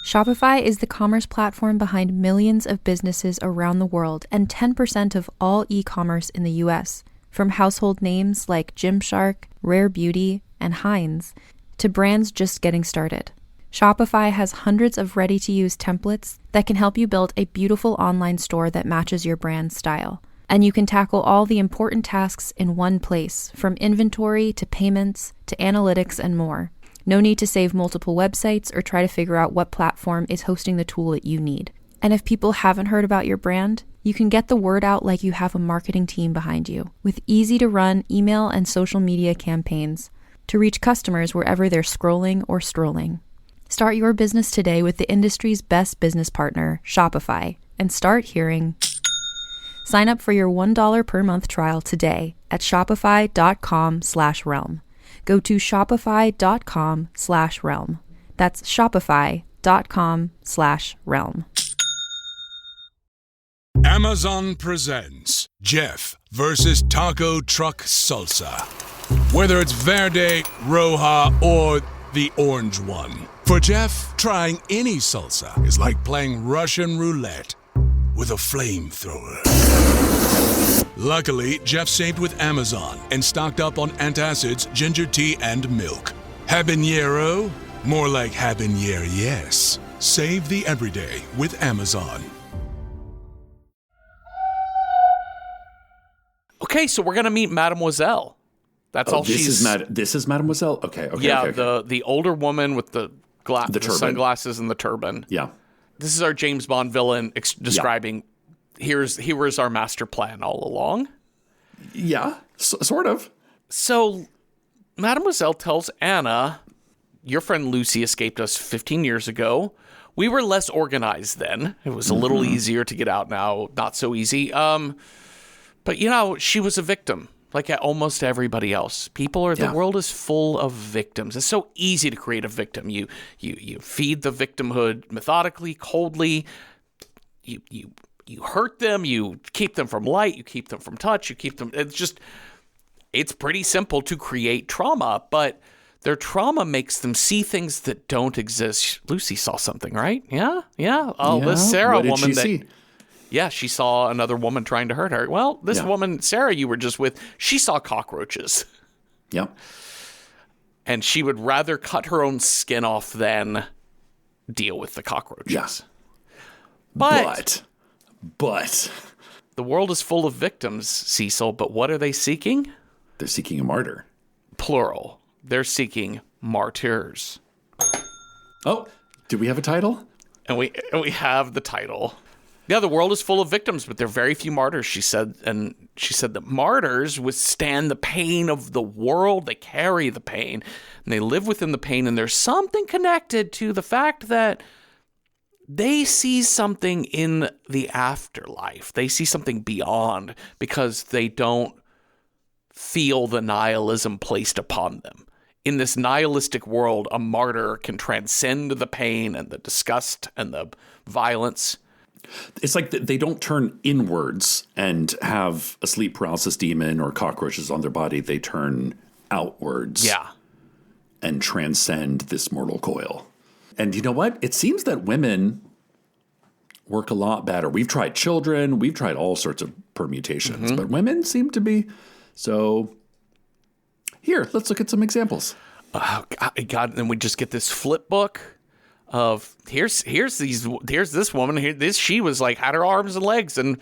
Speaker 2: Shopify is the commerce platform behind millions of businesses around the world and 10% of all e-commerce in the US. From household names like Gymshark, Rare Beauty, and Heinz, to brands just getting started. Shopify has hundreds of ready-to-use templates that can help you build a beautiful online store that matches your brand's style. And you can tackle all the important tasks in one place, from inventory to payments to analytics and more. No need to save multiple websites or try to figure out what platform is hosting the tool that you need. And if people haven't heard about your brand, you can get the word out like you have a marketing team behind you, with easy-to-run email and social media campaigns to reach customers wherever they're scrolling or strolling. Start your business today with the industry's best business partner, Shopify, and start hearing. Sign up for your $1 per month trial today at shopify.com/realm. Go to shopify.com/realm. That's shopify.com/realm.
Speaker 5: Amazon presents Jeff versus Taco Truck Salsa. Whether it's Verde, Roja, or the orange one. For Jeff, trying any salsa is like playing Russian roulette with a flamethrower. Luckily, Jeff saved with Amazon and stocked up on antacids, ginger tea, and milk. Habanero? More like habanero, yes. Save the everyday with Amazon.
Speaker 3: Okay, so we're going to meet Mademoiselle. That's all
Speaker 1: this
Speaker 3: she's...
Speaker 1: This is Mademoiselle? Okay.
Speaker 3: Yeah,
Speaker 1: okay.
Speaker 3: The older woman with the sunglasses and the turban.
Speaker 1: Yeah.
Speaker 3: This is our James Bond villain describing, here was our master plan all along.
Speaker 1: Yeah, sort of.
Speaker 3: So Mademoiselle tells Anna, your friend Lucy escaped us 15 years ago. We were less organized then. It was a little easier to get out now. Not so easy. But, she was a victim, like almost everybody else. The world is full of victims. It's so easy to create a victim. You feed the victimhood methodically, coldly. You hurt them. You keep them from light. You keep them from touch. You keep them. It's pretty simple to create trauma, but their trauma makes them see things that don't exist. Lucy saw something, right? Yeah. Oh, this Sarah woman.
Speaker 1: What did she see?
Speaker 3: Yeah, she saw another woman trying to hurt her. Well, this woman, Sarah, you were just with, she saw cockroaches.
Speaker 1: Yep.
Speaker 3: And she would rather cut her own skin off than deal with the cockroaches.
Speaker 1: Yes.
Speaker 3: But
Speaker 1: the
Speaker 3: world is full of victims, Cecil, but what are they seeking?
Speaker 1: They're seeking a martyr.
Speaker 3: Plural. They're seeking martyrs.
Speaker 1: Oh, do we have a title?
Speaker 3: And we have the title. Yeah, the world is full of victims, but there are very few martyrs, she said. And she said that martyrs withstand the pain of the world. They carry the pain, and they live within the pain. And there's something connected to the fact that they see something in the afterlife. They see something beyond because they don't feel the nihilism placed upon them. In this nihilistic world, a martyr can transcend the pain and the disgust and the violence.
Speaker 1: It's like they don't turn inwards and have a sleep paralysis demon or cockroaches on their body. They turn outwards.
Speaker 3: Yeah.
Speaker 1: And transcend this mortal coil. And you know what? It seems that women work a lot better. We've tried children. We've tried all sorts of permutations. But women seem to be. So here, let's look at some examples.
Speaker 3: Oh, God. And we just get this flip book. Of here's this woman she was like had her arms and legs and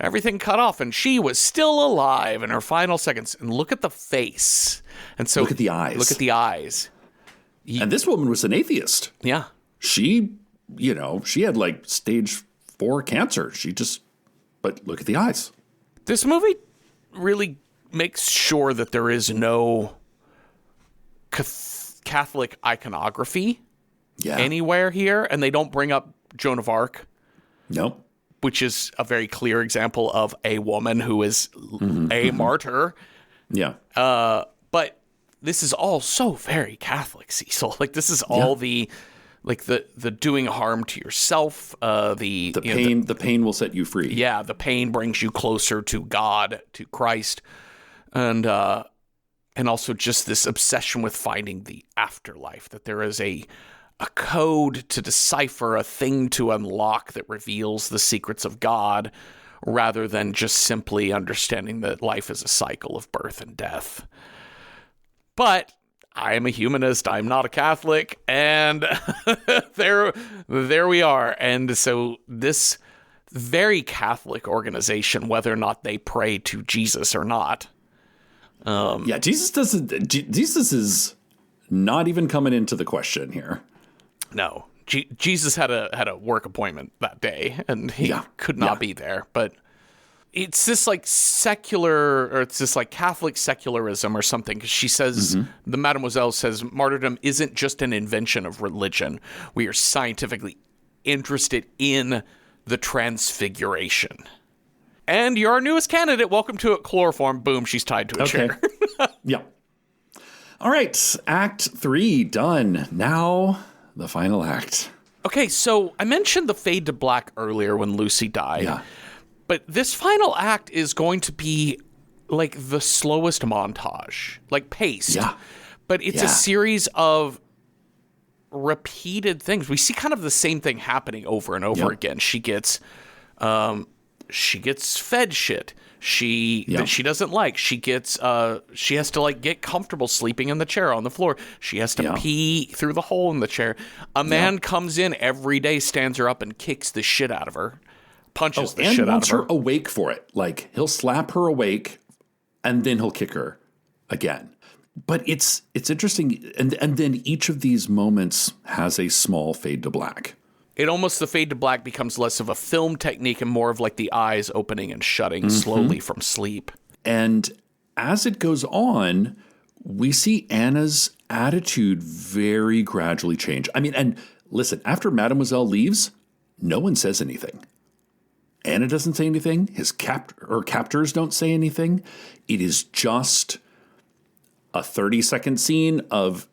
Speaker 3: everything cut off and she was still alive in her final seconds, and look at the face, and so
Speaker 1: look at the eyes.
Speaker 3: And
Speaker 1: this woman was an atheist.
Speaker 3: Yeah,
Speaker 1: she had like stage 4 cancer. But look at the eyes.
Speaker 3: This movie really makes sure that there is no Catholic iconography anywhere here, and they don't bring up Joan of Arc.
Speaker 1: Nope.
Speaker 3: Which is a very clear example of a woman who is a martyr.
Speaker 1: Yeah.
Speaker 3: But this is all so very Catholic, Cecil. Like this is all the doing harm to yourself. The pain
Speaker 1: will set you free.
Speaker 3: Yeah, the pain brings you closer to God, to Christ, and also just this obsession with finding the afterlife. That there is a code to decipher, a thing to unlock that reveals the secrets of God, rather than just simply understanding that life is a cycle of birth and death. But I am a humanist. I'm not a Catholic, and there we are. And so this very Catholic organization, whether or not they pray to Jesus or not,
Speaker 1: Jesus is not even coming into the question here.
Speaker 3: No, Jesus had a work appointment that day, and he could not be there. But it's this like secular, or it's this like Catholic secularism or something. Because she says, the Mademoiselle says, martyrdom isn't just an invention of religion. We are scientifically interested in the transfiguration. And you're our newest candidate. Welcome to it. Chloroform. Boom. She's tied to a chair.
Speaker 1: Yeah. All right. Act 3 done. Now the final act.
Speaker 3: Okay. So I mentioned the fade to black earlier when Lucy died.
Speaker 1: Yeah.
Speaker 3: But this final act is going to be like the slowest montage, like paced.
Speaker 1: Yeah.
Speaker 3: But it's a series of repeated things. We see kind of the same thing happening over and over again. She gets fed shit. She doesn't like. She has to like get comfortable sleeping in the chair on the floor. She has to pee through the hole in the chair. A man comes in every day, stands her up, and kicks the shit out of her. Punches the shit out of her.
Speaker 1: And wants her awake for it. Like, he'll slap her awake, and then he'll kick her again. But it's interesting, and then each of these moments has a small fade to black.
Speaker 3: The fade to black becomes less of a film technique and more of like the eyes opening and shutting slowly from sleep.
Speaker 1: And as it goes on, we see Anna's attitude very gradually change. I mean, and listen, after Mademoiselle leaves, no one says anything. Anna doesn't say anything. His captors don't say anything. It is just a 30-second scene of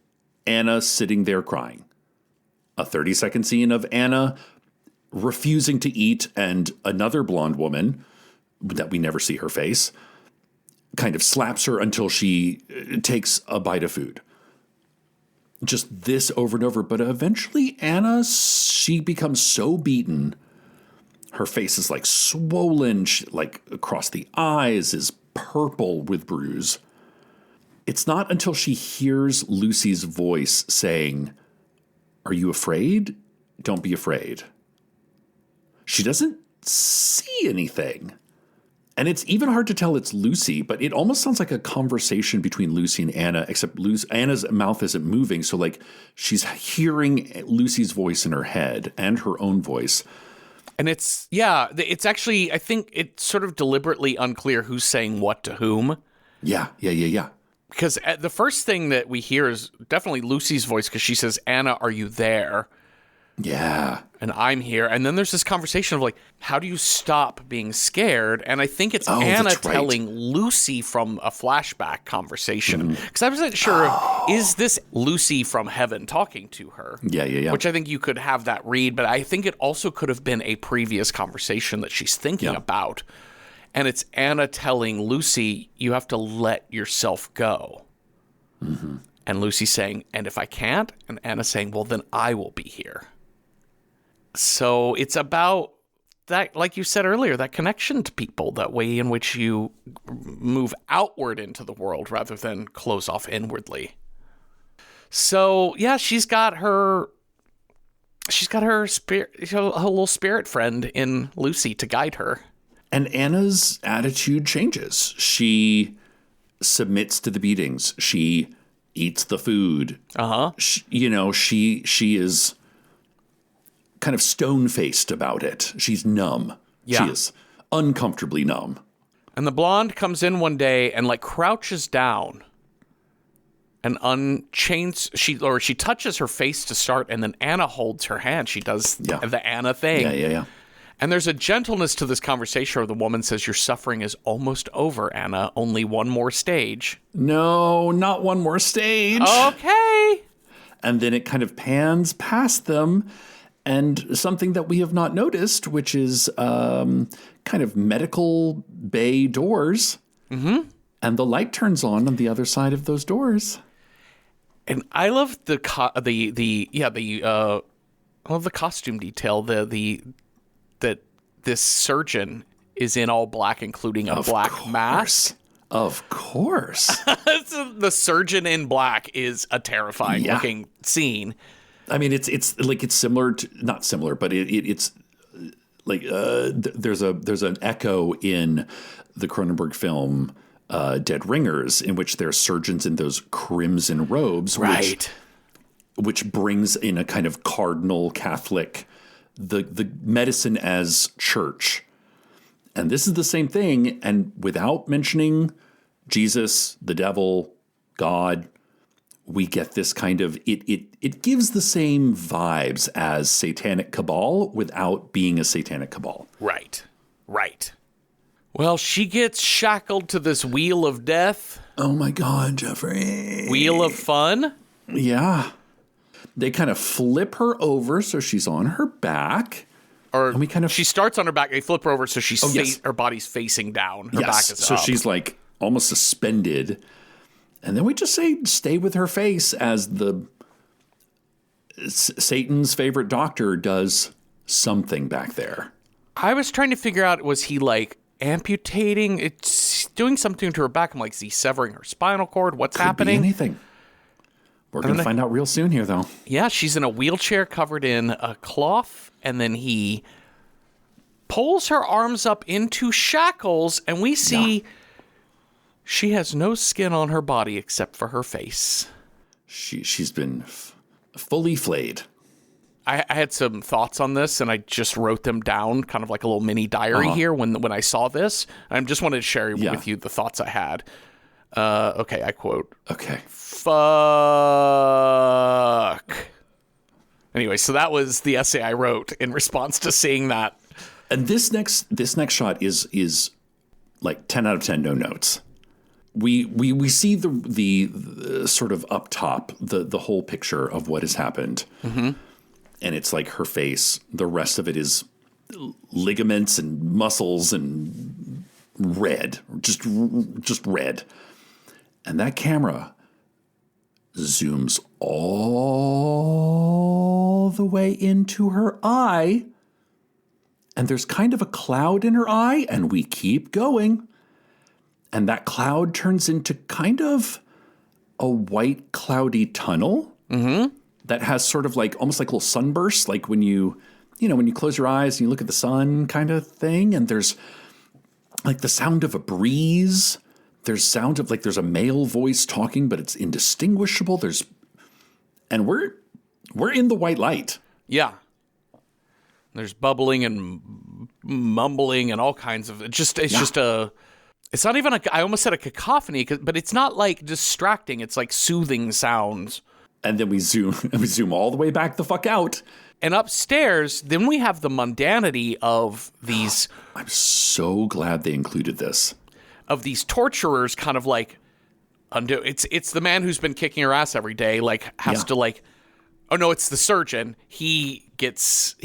Speaker 1: Anna sitting there crying. A 30-second scene of Anna refusing to eat, and another blonde woman that we never see her face kind of slaps her until she takes a bite of food. Just this over and over. But eventually Anna, she becomes so beaten. Her face is like swollen, like across the eyes is purple with bruise. It's not until she hears Lucy's voice saying, "Are you afraid? Don't be afraid." She doesn't see anything. And it's even hard to tell it's Lucy, but it almost sounds like a conversation between Lucy and Anna, except Anna's mouth isn't moving. So like she's hearing Lucy's voice in her head and her own voice.
Speaker 3: And it's actually, I think it's sort of deliberately unclear who's saying what to whom.
Speaker 1: Yeah.
Speaker 3: Because the first thing that we hear is definitely Lucy's voice, because she says, "Anna, are you there?"
Speaker 1: Yeah.
Speaker 3: And I'm here. And then there's this conversation of like, how do you stop being scared? And I think it's Anna telling Lucy from a flashback conversation. Because I wasn't sure, is this Lucy from heaven talking to her?
Speaker 1: Yeah.
Speaker 3: Which I think you could have that read, but I think it also could have been a previous conversation that she's thinking about. And it's Anna telling Lucy, you have to let yourself go. And Lucy saying, and if I can't? And Anna saying, well, then I will be here. So it's about that, like you said earlier, that connection to people, that way in which you move outward into the world rather than close off inwardly. So yeah, she's got her spirit, her little spirit friend in Lucy to guide her.
Speaker 1: And Anna's attitude changes. She submits to the beatings. She eats the food. She is kind of stone-faced about it. She's numb.
Speaker 3: Yeah.
Speaker 1: She is uncomfortably numb.
Speaker 3: And the blonde comes in one day and like crouches down and unchains. She touches her face to start, and then Anna holds her hand. She does the Anna thing.
Speaker 1: Yeah.
Speaker 3: And there's a gentleness to this conversation where the woman says, your suffering is almost over, Anna. Only one more stage.
Speaker 1: No, not one more stage.
Speaker 3: Okay.
Speaker 1: And then it kind of pans past them, and something that we have not noticed, which is kind of medical bay doors. And the light turns on the other side of those doors.
Speaker 3: And I love the costume detail. That this surgeon is in all black, including a black mask.
Speaker 1: Of course.
Speaker 3: The surgeon in black is a terrifying looking scene.
Speaker 1: I mean, it's like it's similar to, not similar, but it's like there's an echo in the Cronenberg film Dead Ringers, in which there's surgeons in those crimson robes, which brings in a kind of cardinal Catholic, the medicine as church. And this is the same thing. And without mentioning Jesus, the devil, God, we get this kind of, it gives the same vibes as satanic cabal without being a satanic cabal.
Speaker 3: Right. Well, she gets shackled to this wheel of death.
Speaker 1: Oh my God, Jeffrey.
Speaker 3: Wheel of fun?
Speaker 1: Yeah. They kind of flip her over so she's on her back.
Speaker 3: Or
Speaker 1: and we kind of,
Speaker 3: she starts on her back. They flip her over so she's her body's facing down. Her back is
Speaker 1: so
Speaker 3: up.
Speaker 1: she's like almost suspended. And then we just say, stay with her face as the Satan's favorite doctor does something back there.
Speaker 3: I was trying to figure out, was he like amputating? It's doing something to her back. I'm like, is he severing her spinal cord? What's happening?
Speaker 1: Could be anything. We're going to find out real soon here, though.
Speaker 3: Yeah, she's in a wheelchair covered in a cloth, and then he pulls her arms up into shackles, and we see she has no skin on her body except for her face.
Speaker 1: She's been fully flayed.
Speaker 3: I had some thoughts on this, and I just wrote them down, kind of like a little mini diary here when I saw this. I just wanted to share with you the thoughts I had. Okay, I quote.
Speaker 1: Okay.
Speaker 3: Fuck. Anyway, so that was the essay I wrote in response to seeing that.
Speaker 1: And this next shot is like 10 out of 10 no notes. We see the sort of up top, the whole picture of what has happened. Mm-hmm. And it's like her face. The rest of it is ligaments and muscles and red, just red. And that camera zooms all the way into her eye. And there's kind of a cloud in her eye, and we keep going. And that cloud turns into kind of a white cloudy tunnel that has sort of like almost like a little sunburst, like when you close your eyes and you look at the sun kind of thing. And there's like the sound of a breeze. There's sound of like there's a male voice talking, but it's indistinguishable. And we're in the white light.
Speaker 3: Yeah. There's bubbling and mumbling and all kinds of it's not even I almost said a cacophony, but it's not like distracting. It's like soothing sounds.
Speaker 1: And then we zoom all the way back the fuck out.
Speaker 3: And upstairs, then we have the mundanity of these.
Speaker 1: I'm so glad they included this.
Speaker 3: Of these torturers, kind of like it's the man who's been kicking her ass every day, like has to like. Oh no, it's the surgeon. He goes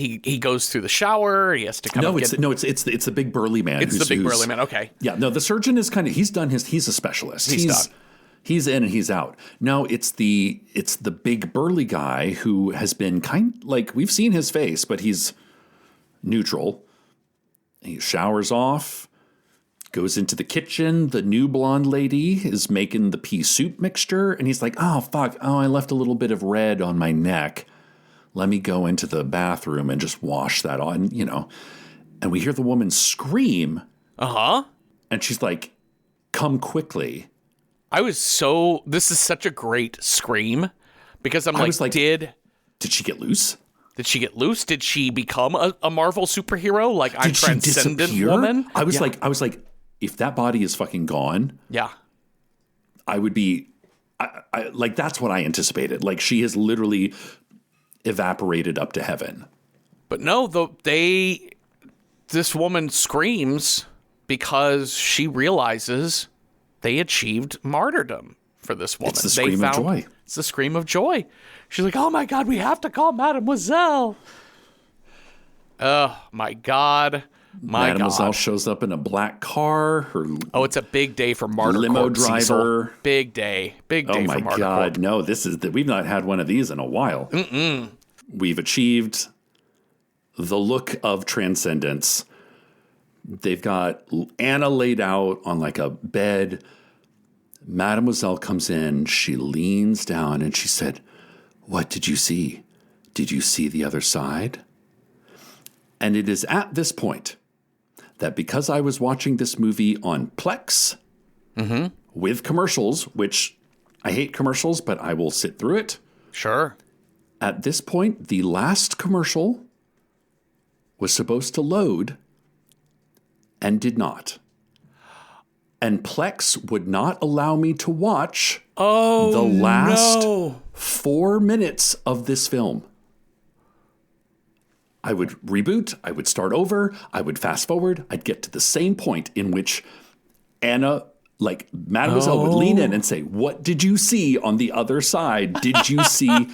Speaker 3: through the shower. He has to come.
Speaker 1: It's the big burly man.
Speaker 3: It's the big burly man. Okay.
Speaker 1: Yeah. No, the surgeon is he's a specialist. He's done. He's in and he's out. No, it's the big burly guy who has been we've seen his face, but he's neutral. He showers off, goes into the kitchen. The new blonde lady is making the pea soup mixture, and he's like, "Oh fuck! Oh, I left a little bit of red on my neck. Let me go into the bathroom and just wash that on." And we hear the woman scream. And she's like, "Come quickly."
Speaker 3: This is such a great scream because I'm like, did
Speaker 1: she get loose?
Speaker 3: Did she get loose? Did she become a Marvel superhero? Like, I'm transcendent woman?
Speaker 1: I was like, if that body is fucking gone, I would be, I like, that's what I anticipated. Like, she has literally evaporated up to heaven.
Speaker 3: But no, this woman screams because she realizes they achieved martyrdom for this woman.
Speaker 1: It's the scream of joy.
Speaker 3: It's the scream of joy. She's like, "Oh my God, we have to call Mademoiselle." Oh my God.
Speaker 1: Mademoiselle shows up in a black car.
Speaker 3: It's a big day for Martyr
Speaker 1: limo
Speaker 3: Corp,
Speaker 1: driver.
Speaker 3: Cecil. Big day for Martyr Corp. Oh my God,
Speaker 1: no! We've not had one of these in a while. We've achieved the look of transcendence. They've got Anna laid out on like a bed. Mademoiselle comes in. She leans down and she said, "What did you see? Did you see the other side?" And it is at this point that because I was watching this movie on Plex with commercials, which I hate commercials, but I will sit through it.
Speaker 3: Sure.
Speaker 1: At this point, the last commercial was supposed to load. and did not. And Plex would not allow me to watch the last 4 minutes of this film. I would reboot, I would start over, I would fast forward, I'd get to the same point in which Anna, like Mademoiselle, would lean in and say, "What did you see on the other side? Did you see?"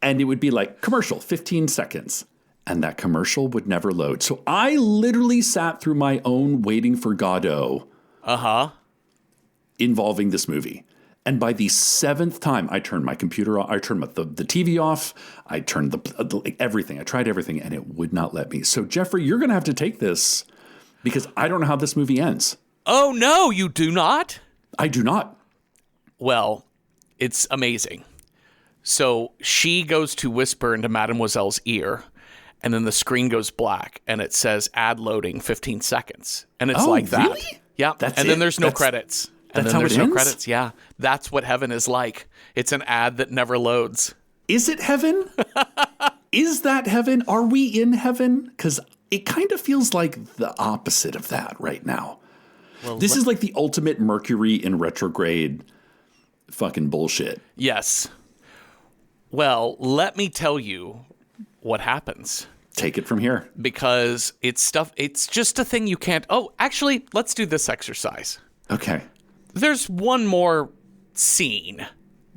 Speaker 1: And it would be like, commercial, 15 seconds. And that commercial would never load. So I literally sat through my own Waiting for Godot involving this movie. And by the 7th time, I turned my computer off, I turned the TV off, I turned everything. I tried everything, and it would not let me. So, Jeffrey, you're going to have to take this because I don't know how this movie ends.
Speaker 3: Oh, no, you do not?
Speaker 1: I do not.
Speaker 3: Well, it's amazing. So she goes to whisper into Mademoiselle's ear, and then the screen goes black, and it says ad loading 15 seconds. And it's like that.
Speaker 1: Really?
Speaker 3: Yeah. And then there's no credits. And then there's no credits. Yeah. That's what heaven is like. It's an ad that never loads.
Speaker 1: Is it heaven? Is that heaven? Are we in heaven? Because it kind of feels like the opposite of that right now. Well, this is like the ultimate Mercury in retrograde fucking bullshit.
Speaker 3: Yes. Well, let me tell you what happens.
Speaker 1: Take it from here.
Speaker 3: Because it's just a thing you can't... Oh, actually, let's do this exercise.
Speaker 1: Okay.
Speaker 3: There's one more scene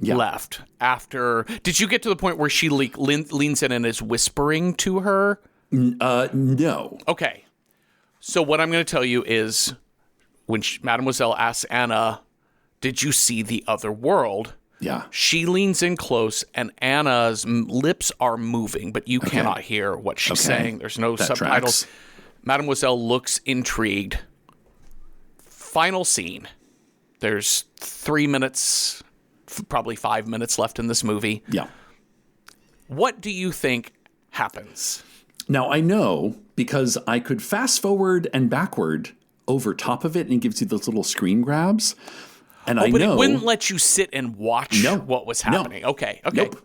Speaker 3: left after... Did you get to the point where she leans in and is whispering to her?
Speaker 1: No.
Speaker 3: Okay. So what I'm going to tell you is when Mademoiselle asks Anna, "Did you see the other world?"
Speaker 1: Yeah.
Speaker 3: She leans in close, and Anna's lips are moving, but you cannot hear what she's saying. There's no subtitles.
Speaker 1: Tracks.
Speaker 3: Mademoiselle looks intrigued. Final scene. There's 3 minutes, probably 5 minutes left in this movie.
Speaker 1: Yeah.
Speaker 3: What do you think happens?
Speaker 1: Now, I know because I could fast forward and backward over top of it, and it gives you those little screen grabs. And
Speaker 3: but it wouldn't let you sit and watch what was happening. No. Okay.
Speaker 1: Nope.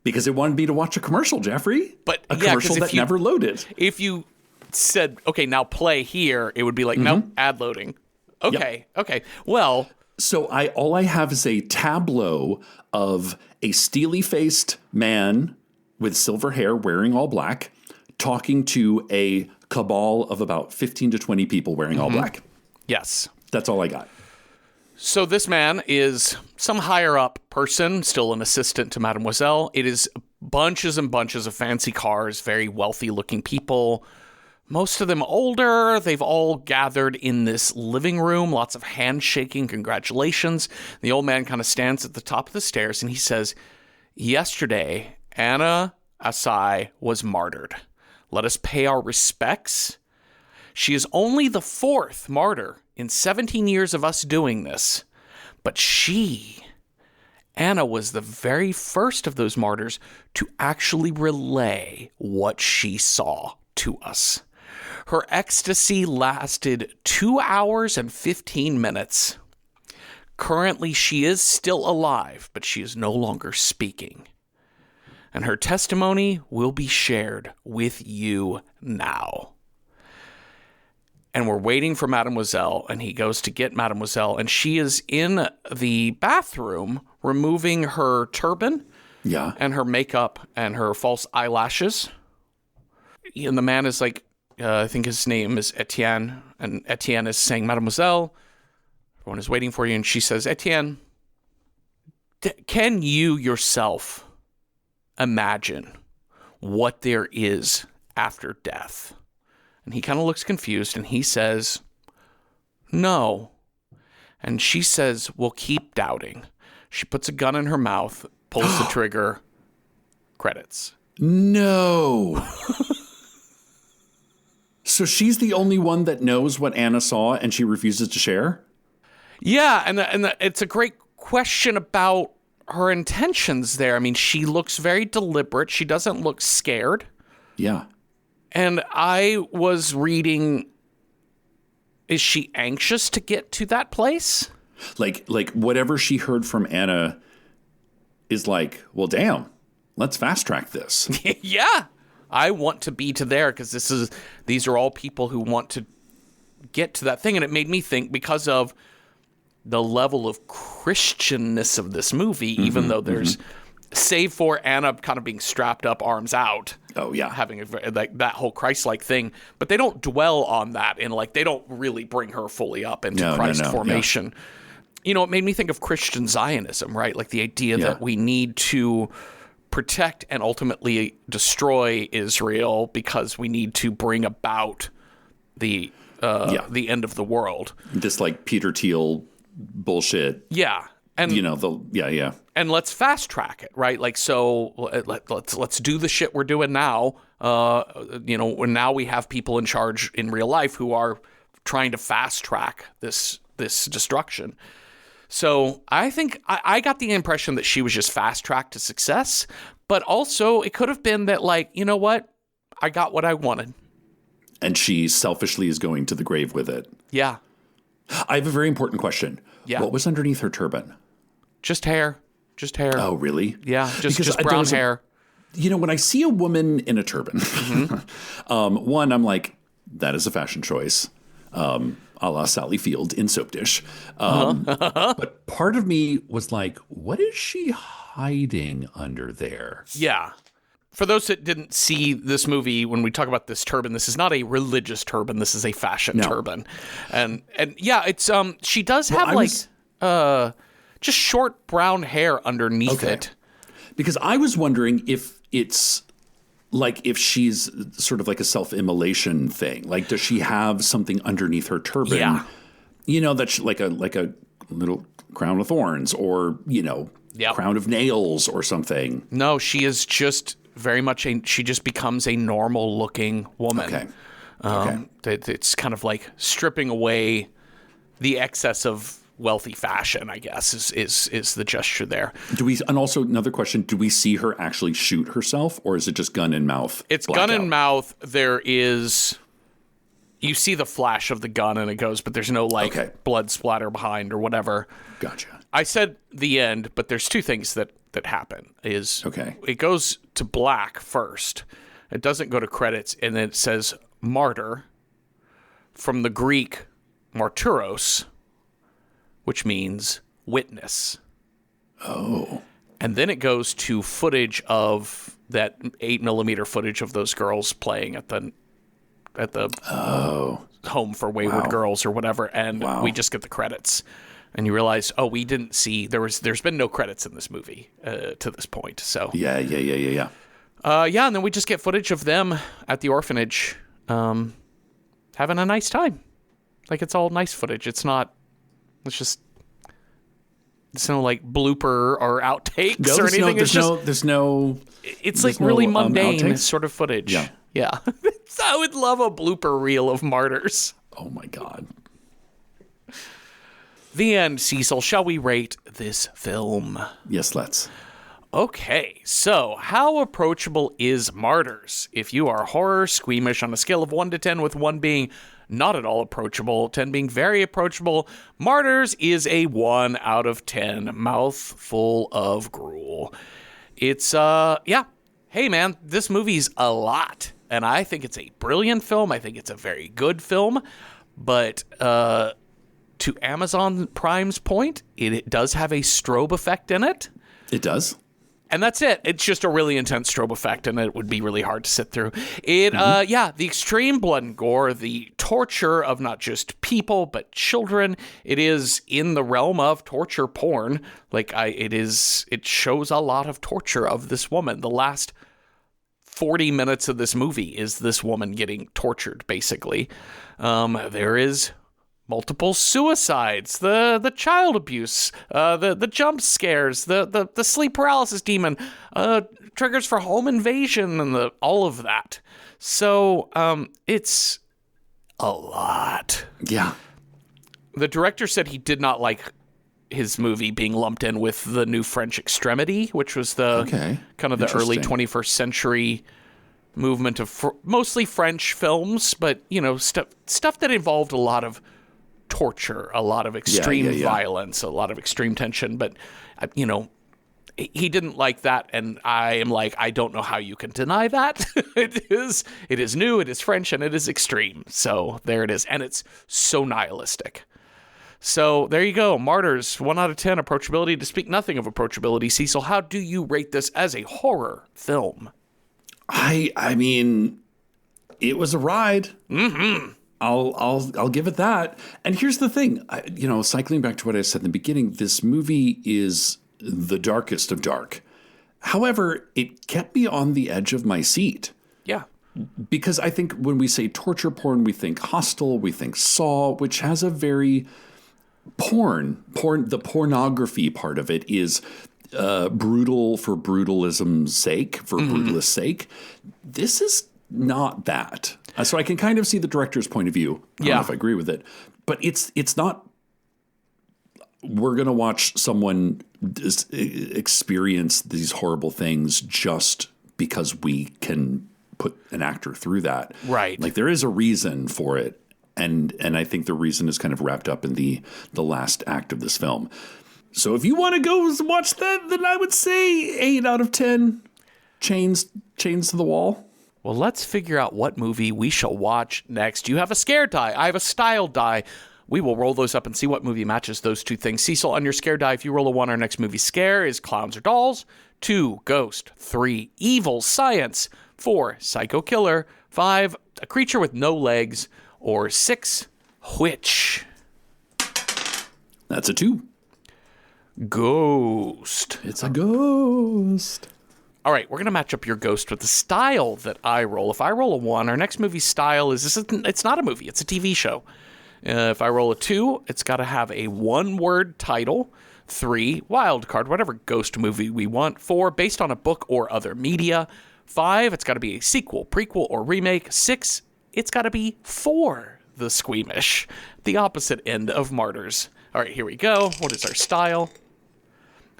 Speaker 1: Because it wanted me to watch a commercial, Jeffrey.
Speaker 3: But
Speaker 1: a commercial that never loaded.
Speaker 3: If you said, "Okay, now play here," it would be like, "Nope, ad loading." Okay. Yep. Okay. Well,
Speaker 1: so all I have is a tableau of a steely-faced man with silver hair wearing all black talking to a cabal of about 15 to 20 people wearing all black.
Speaker 3: Yes.
Speaker 1: That's all I got.
Speaker 3: So this man is some higher up person, still an assistant to Mademoiselle. It is bunches and bunches of fancy cars, very wealthy looking people. Most of them older. They've all gathered in this living room, lots of handshaking, congratulations. The old man kind of stands at the top of the stairs and he says, "Yesterday, Anna Asai was martyred. Let us pay our respects. She is only the 4th martyr in 17 years of us doing this. But Anna was the very first of those martyrs to actually relay what she saw to us. Her ecstasy lasted 2 hours and 15 minutes. Currently, she is still alive, but she is no longer speaking. And her testimony will be shared with you now." And we're waiting for Mademoiselle, and he goes to get Mademoiselle, and she is in the bathroom removing her turban and her makeup and her false eyelashes. And the man is like, I think his name is Etienne, and Etienne is saying, "Mademoiselle, everyone is waiting for you." And she says, "Etienne, can you yourself imagine what there is after death?" And he kind of looks confused, and he says, "No." And she says, "Well, keep doubting." She puts a gun in her mouth, pulls the trigger, credits.
Speaker 1: No. So she's the only one that knows what Anna saw, and she refuses to share?
Speaker 3: Yeah, and it's a great question about her intentions there. I mean, she looks very deliberate. She doesn't look scared.
Speaker 1: Yeah.
Speaker 3: And I was reading, is she anxious to get to that place?
Speaker 1: Like whatever she heard from Anna is like, well, damn, let's fast track this.
Speaker 3: Yeah. I want to be to there because these are all people who want to get to that thing. And it made me think, because of the level of Christianness of this movie, even though there's, save for Anna kind of being strapped up, arms out.
Speaker 1: Oh, yeah.
Speaker 3: Having that whole Christ-like thing. But they don't dwell on that, and like they don't really bring her fully up into Christ formation. Yeah. It made me think of Christian Zionism, right? Like the idea that we need to protect and ultimately destroy Israel because we need to bring about the end of the world. This
Speaker 1: like Peter Thiel bullshit.
Speaker 3: Yeah. And and let's fast track it, right? Like, so let's do the shit we're doing now. When now we have people in charge in real life who are trying to fast track this destruction. So I think I got the impression that she was just fast tracked to success, but also it could have been that, like, you know what? I got what I wanted.
Speaker 1: And she selfishly is going to the grave with it.
Speaker 3: Yeah.
Speaker 1: I have a very important question.
Speaker 3: Yeah.
Speaker 1: What was underneath her turban?
Speaker 3: Just hair.
Speaker 1: Oh, really?
Speaker 3: Yeah, just brown hair.
Speaker 1: When I see a woman in a turban, one, I'm like, that is a fashion choice, a la Sally Field in Soap Dish. But part of me was like, what is she hiding under there?
Speaker 3: Yeah. For those that didn't see this movie, when we talk about this turban, this is not a religious turban. This is a fashion turban. And yeah, it's she does have just short brown hair underneath it.
Speaker 1: Because I was wondering if it's like, if she's sort of like a self-immolation thing. Like, does she have something underneath her turban?
Speaker 3: Yeah.
Speaker 1: That's like a little crown of thorns or, crown of nails or something.
Speaker 3: No, she is just very much she just becomes a normal looking woman. Okay. It's kind of like stripping away the excess of wealthy fashion, I guess, is the gesture there. And also another question, do we see her actually shoot herself, or is it just gun in mouth? It's blackout? Gun in mouth. You see the flash of the gun and it goes, but there's no blood splatter behind or whatever.
Speaker 1: Gotcha.
Speaker 3: I said the end, but there's two things that happen. It goes to black first. It doesn't go to credits, and then it says martyr, from the Greek martyros, which means witness.
Speaker 1: Oh.
Speaker 3: And then it goes to footage of that 8mm footage of those girls playing at the Home for Wayward Girls or whatever, and we just get the credits. And you realize, we didn't see there's been no credits in this movie to this point. So
Speaker 1: yeah.
Speaker 3: And then we just get footage of them at the orphanage, having a nice time. Like, it's all nice footage. It's no like blooper or outtakes or anything.
Speaker 1: There's no.
Speaker 3: It's like really mundane
Speaker 1: outtakes?
Speaker 3: sort of footage.
Speaker 1: Yeah.
Speaker 3: I would love a blooper reel of Martyrs.
Speaker 1: Oh my God.
Speaker 3: The end, Cecil. Shall we rate this film?
Speaker 1: Yes, let's.
Speaker 3: Okay, so how approachable is Martyrs? If you are horror squeamish on a scale of 1 to 10, with 1 being not at all approachable, 10 being very approachable, Martyrs is a 1 out of 10. Mouthful of gruel. It's, Hey, man, this movie's a lot. And I think it's a brilliant film. I think it's a very good film. But, to Amazon Prime's point, it does have a strobe effect in it.
Speaker 1: It does.
Speaker 3: And that's it. It's just a really intense strobe effect, and it would be really hard to sit through. The extreme blood and gore, the torture of not just people, but children. It is in the realm of torture porn. It shows a lot of torture of this woman. The last 40 minutes of this movie is this woman getting tortured, basically. There is multiple suicides, the child abuse, the jump scares, the sleep paralysis demon, triggers for home invasion, and all of that. So it's a lot.
Speaker 1: Yeah.
Speaker 3: The director said he did not like his movie being lumped in with the new French Extremity, which was the kind of the early 21st century movement of mostly French films, but stuff that involved a lot of torture, a lot of extreme violence, a lot of extreme tension. But, he didn't like that, and I am like, I don't know how you can deny that. It is new, it is French, and it is extreme. So there it is, and it's so nihilistic. So there you go, Martyrs, 1 out of 10, approachability. To speak nothing of approachability, Cecil, how do you rate this as a horror film?
Speaker 1: I mean, it was a ride. Mm-hmm. I'll give it that. And here's the thing, cycling back to what I said in the beginning, this movie is the darkest of dark. However, it kept me on the edge of my seat.
Speaker 3: Yeah.
Speaker 1: Because I think when we say torture porn, we think Hostel, we think Saw, which has a very the pornography part of it is brutal for brutalism's sake, for brutalist's sake. This is not that. So I can kind of see the director's point of view. I don't know if I agree with it. But it's not, we're going to watch someone experience these horrible things just because we can put an actor through that.
Speaker 3: Right.
Speaker 1: Like there is a reason for it. And I think the reason is kind of wrapped up in the last act of this film. So if you want to go watch that, then I would say 8 out of 10 chains to the wall.
Speaker 3: Well, let's figure out what movie we shall watch next. You have a scare die. I have a style die. We will roll those up and see what movie matches those two things. Cecil, on your scare die, if you roll a 1, our next movie scare is Clowns or Dolls. 2, Ghost. 3, Evil Science. 4, Psycho Killer. 5, A Creature with No Legs. Or 6, Witch.
Speaker 1: That's a 2.
Speaker 3: Ghost.
Speaker 1: It's a ghost.
Speaker 3: All right, we're going to match up your Ghost with the style that I roll. If I roll a 1, our next movie style it's not a movie, it's a TV show. If I roll a 2, it's got to have a 1-word title. 3, wild card, whatever ghost movie we want. 4, based on a book or other media. 5, it's got to be a sequel, prequel, or remake. 6, it's got to be for the squeamish, the opposite end of Martyrs. All right, here we go. What is our style?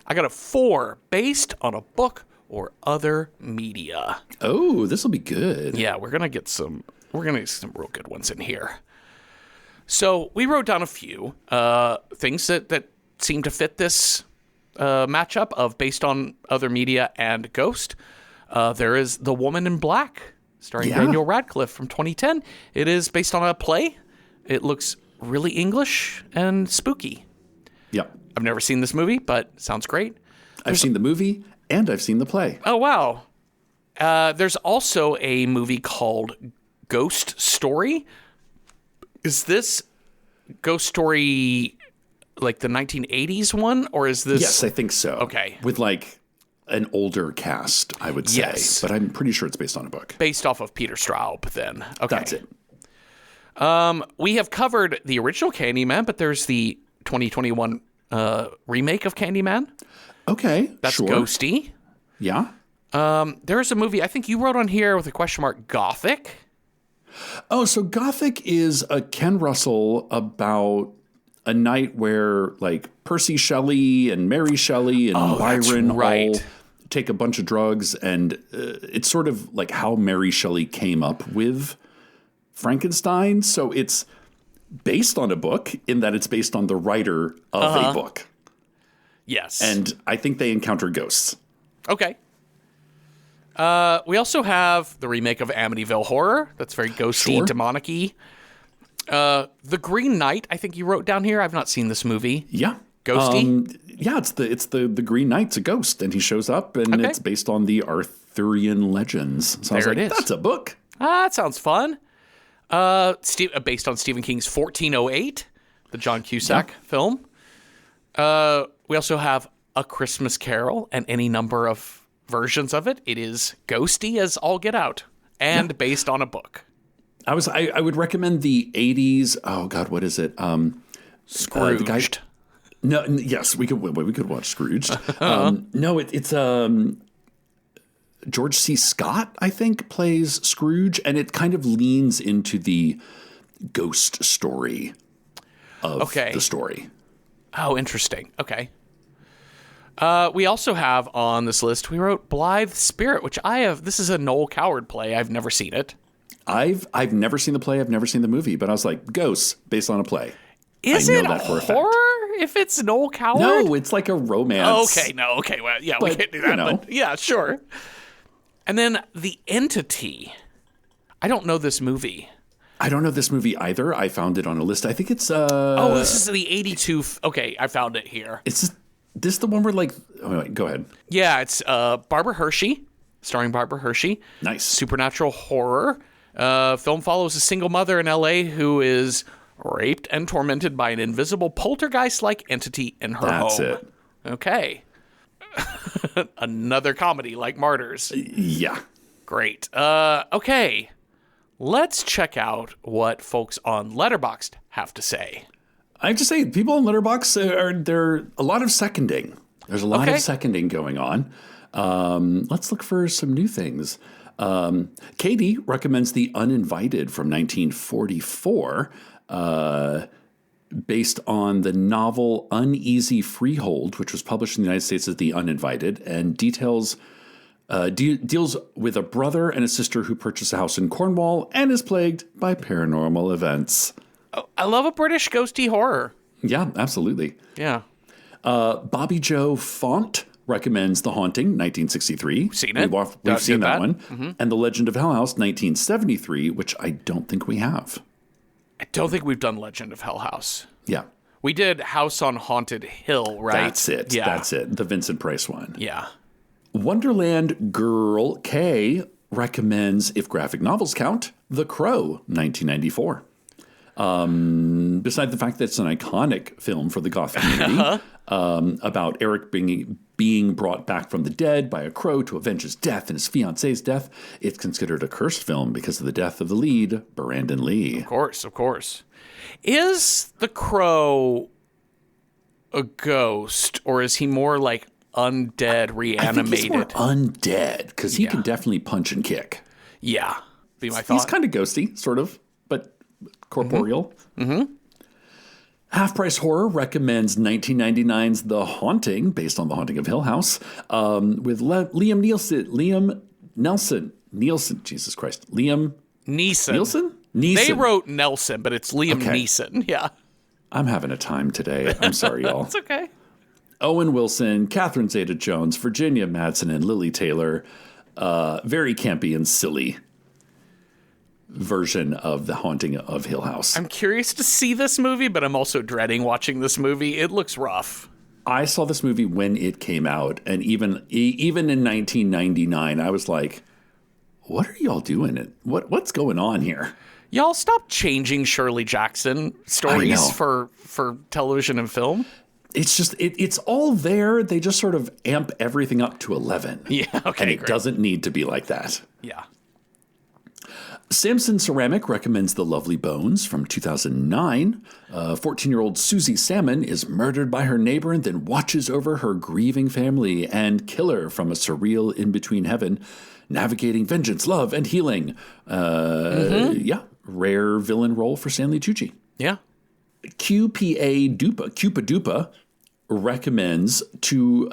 Speaker 3: I got a 4, based on a book or other media.
Speaker 1: Oh, this will be good.
Speaker 3: Yeah, we're gonna get some real good ones in here. So we wrote down a few things that seem to fit this matchup of based on other media and Ghost. There is The Woman in Black, starring Daniel Radcliffe from 2010. It is based on a play. It looks really English and spooky.
Speaker 1: Yep.
Speaker 3: I've never seen this movie, but sounds great.
Speaker 1: I've seen the movie and I've seen the play.
Speaker 3: Oh, wow. There's also a movie called Ghost Story. Is this Ghost Story like the 1980s one, or is this?
Speaker 1: Yes, I think so.
Speaker 3: Okay.
Speaker 1: With like an older cast, I would say.
Speaker 3: Yes.
Speaker 1: But I'm pretty sure it's based on a book.
Speaker 3: Based off of Peter Straub, then. Okay.
Speaker 1: That's it.
Speaker 3: We have covered the original Candyman, but there's the 2021 remake of Candyman.
Speaker 1: Okay,
Speaker 3: That's
Speaker 1: sure.
Speaker 3: ghosty.
Speaker 1: Yeah.
Speaker 3: There's a movie I think you wrote on here with a question mark, Gothic.
Speaker 1: Oh, so Gothic is a Ken Russell about a night where like Percy Shelley and Mary Shelley and Byron all take a bunch of drugs, and it's sort of like how Mary Shelley came up with Frankenstein. So it's based on a book in that it's based on the writer of a book.
Speaker 3: Yes.
Speaker 1: And I think they encounter ghosts.
Speaker 3: Okay. We also have the remake of Amityville Horror. That's very ghosty, demonic-y. The Green Knight, I think you wrote down here. I've not seen this movie.
Speaker 1: Yeah.
Speaker 3: Ghosty?
Speaker 1: Yeah, it's the Green Knight's a ghost, and he shows up, and it's based on the Arthurian legends. So I was like, that's a book.
Speaker 3: That sounds fun. Based on Stephen King's 1408, the John Cusack film. We also have A Christmas Carol, and any number of versions of it. It is ghosty as all get out, and based on a book.
Speaker 1: I would recommend the 80s. Oh God, what is it?
Speaker 3: Scrooged.
Speaker 1: Yes, we could watch Scrooged. No, it's George C. Scott, I think, plays Scrooge, and it kind of leans into the ghost story of the story.
Speaker 3: Oh, interesting. Okay. We also have on this list, we wrote Blithe Spirit, which this is a Noel Coward play. I've never seen it.
Speaker 1: I've never seen the play. I've never seen the movie, but I was like, ghosts based on a play.
Speaker 3: Is it horror? if it's Noel Coward?
Speaker 1: No, it's like a romance.
Speaker 3: Okay, no, okay. Well, yeah, we
Speaker 1: But,
Speaker 3: can't do that.
Speaker 1: you know.
Speaker 3: But yeah, sure. And then The Entity. I don't know this movie.
Speaker 1: I don't know this movie either. I found it on a list. I think it's
Speaker 3: this is the 82. Okay, I found it here.
Speaker 1: Is this the one where like? Oh, wait, go ahead.
Speaker 3: Yeah, it's Barbara Hershey, starring Barbara Hershey.
Speaker 1: Nice.
Speaker 3: Supernatural horror. Film follows a single mother in L.A. who is raped and tormented by an invisible poltergeist-like entity in her home.
Speaker 1: That's it.
Speaker 3: Okay. Another comedy like Martyrs.
Speaker 1: Yeah.
Speaker 3: Great. Okay. Let's check out what folks on Letterboxd have to say.
Speaker 1: I have to say, people on Letterboxd there a lot of seconding. There's a lot of seconding going on. Let's look for some new things. Katie recommends The Uninvited from 1944, based on the novel Uneasy Freehold, which was published in the United States as The Uninvited, and deals with a brother and a sister who purchase a house in Cornwall and is plagued by paranormal events.
Speaker 3: Oh, I love a British ghosty horror.
Speaker 1: Yeah, absolutely.
Speaker 3: Yeah.
Speaker 1: Bobby Joe Font recommends The Haunting, 1963.
Speaker 3: Seen it.
Speaker 1: We've seen that one.
Speaker 3: Mm-hmm.
Speaker 1: And The Legend of Hell House, 1973, which I don't think we have.
Speaker 3: I don't think we've done Legend of Hell House.
Speaker 1: Yeah.
Speaker 3: We did House on Haunted Hill, right?
Speaker 1: That's it.
Speaker 3: Yeah.
Speaker 1: That's it. The Vincent Price one.
Speaker 3: Yeah.
Speaker 1: Wonderland Girl K recommends, if graphic novels count, The Crow, 1994. Beside the fact that it's an iconic film for the goth community, about Eric being brought back from the dead by a crow to avenge his death and his fiance's death, it's considered a cursed film because of the death of the lead, Brandon Lee.
Speaker 3: Of course. Is the crow a ghost, or is he more like undead, reanimated?
Speaker 1: I think he's more undead, because he can definitely punch and kick.
Speaker 3: Yeah, be my thought.
Speaker 1: He's kind of ghosty, sort of, but corporeal. Mm-hmm. Half Price Horror recommends 1999's The Haunting, based on The Haunting of Hill House, with Liam Neeson. Jesus Christ. Liam
Speaker 3: Neeson.
Speaker 1: Neeson.
Speaker 3: They wrote Nelson, but it's Liam Neeson. Yeah.
Speaker 1: I'm having a time today. I'm sorry, y'all.
Speaker 3: It's okay.
Speaker 1: Owen Wilson, Catherine Zeta-Jones, Virginia Madsen, and Lily Taylor. Very campy and silly version of The Haunting of Hill House.
Speaker 3: I'm curious to see this movie, but I'm also dreading watching this movie. It looks rough.
Speaker 1: I saw this movie when it came out, and even in 1999, I was like, what are y'all doing? What's going on here?
Speaker 3: Y'all stop changing Shirley Jackson stories for television and film.
Speaker 1: It's just, it's all there. They just sort of amp everything up to 11.
Speaker 3: Yeah, okay,
Speaker 1: and it doesn't need to be like that.
Speaker 3: Yeah.
Speaker 1: Samson Ceramic recommends The Lovely Bones from 2009. 14-year-old Susie Salmon is murdered by her neighbor and then watches over her grieving family and killer from a surreal in-between heaven, navigating vengeance, love, and healing. Yeah, rare villain role for Stanley Tucci.
Speaker 3: Yeah.
Speaker 1: Cupa Dupa recommends to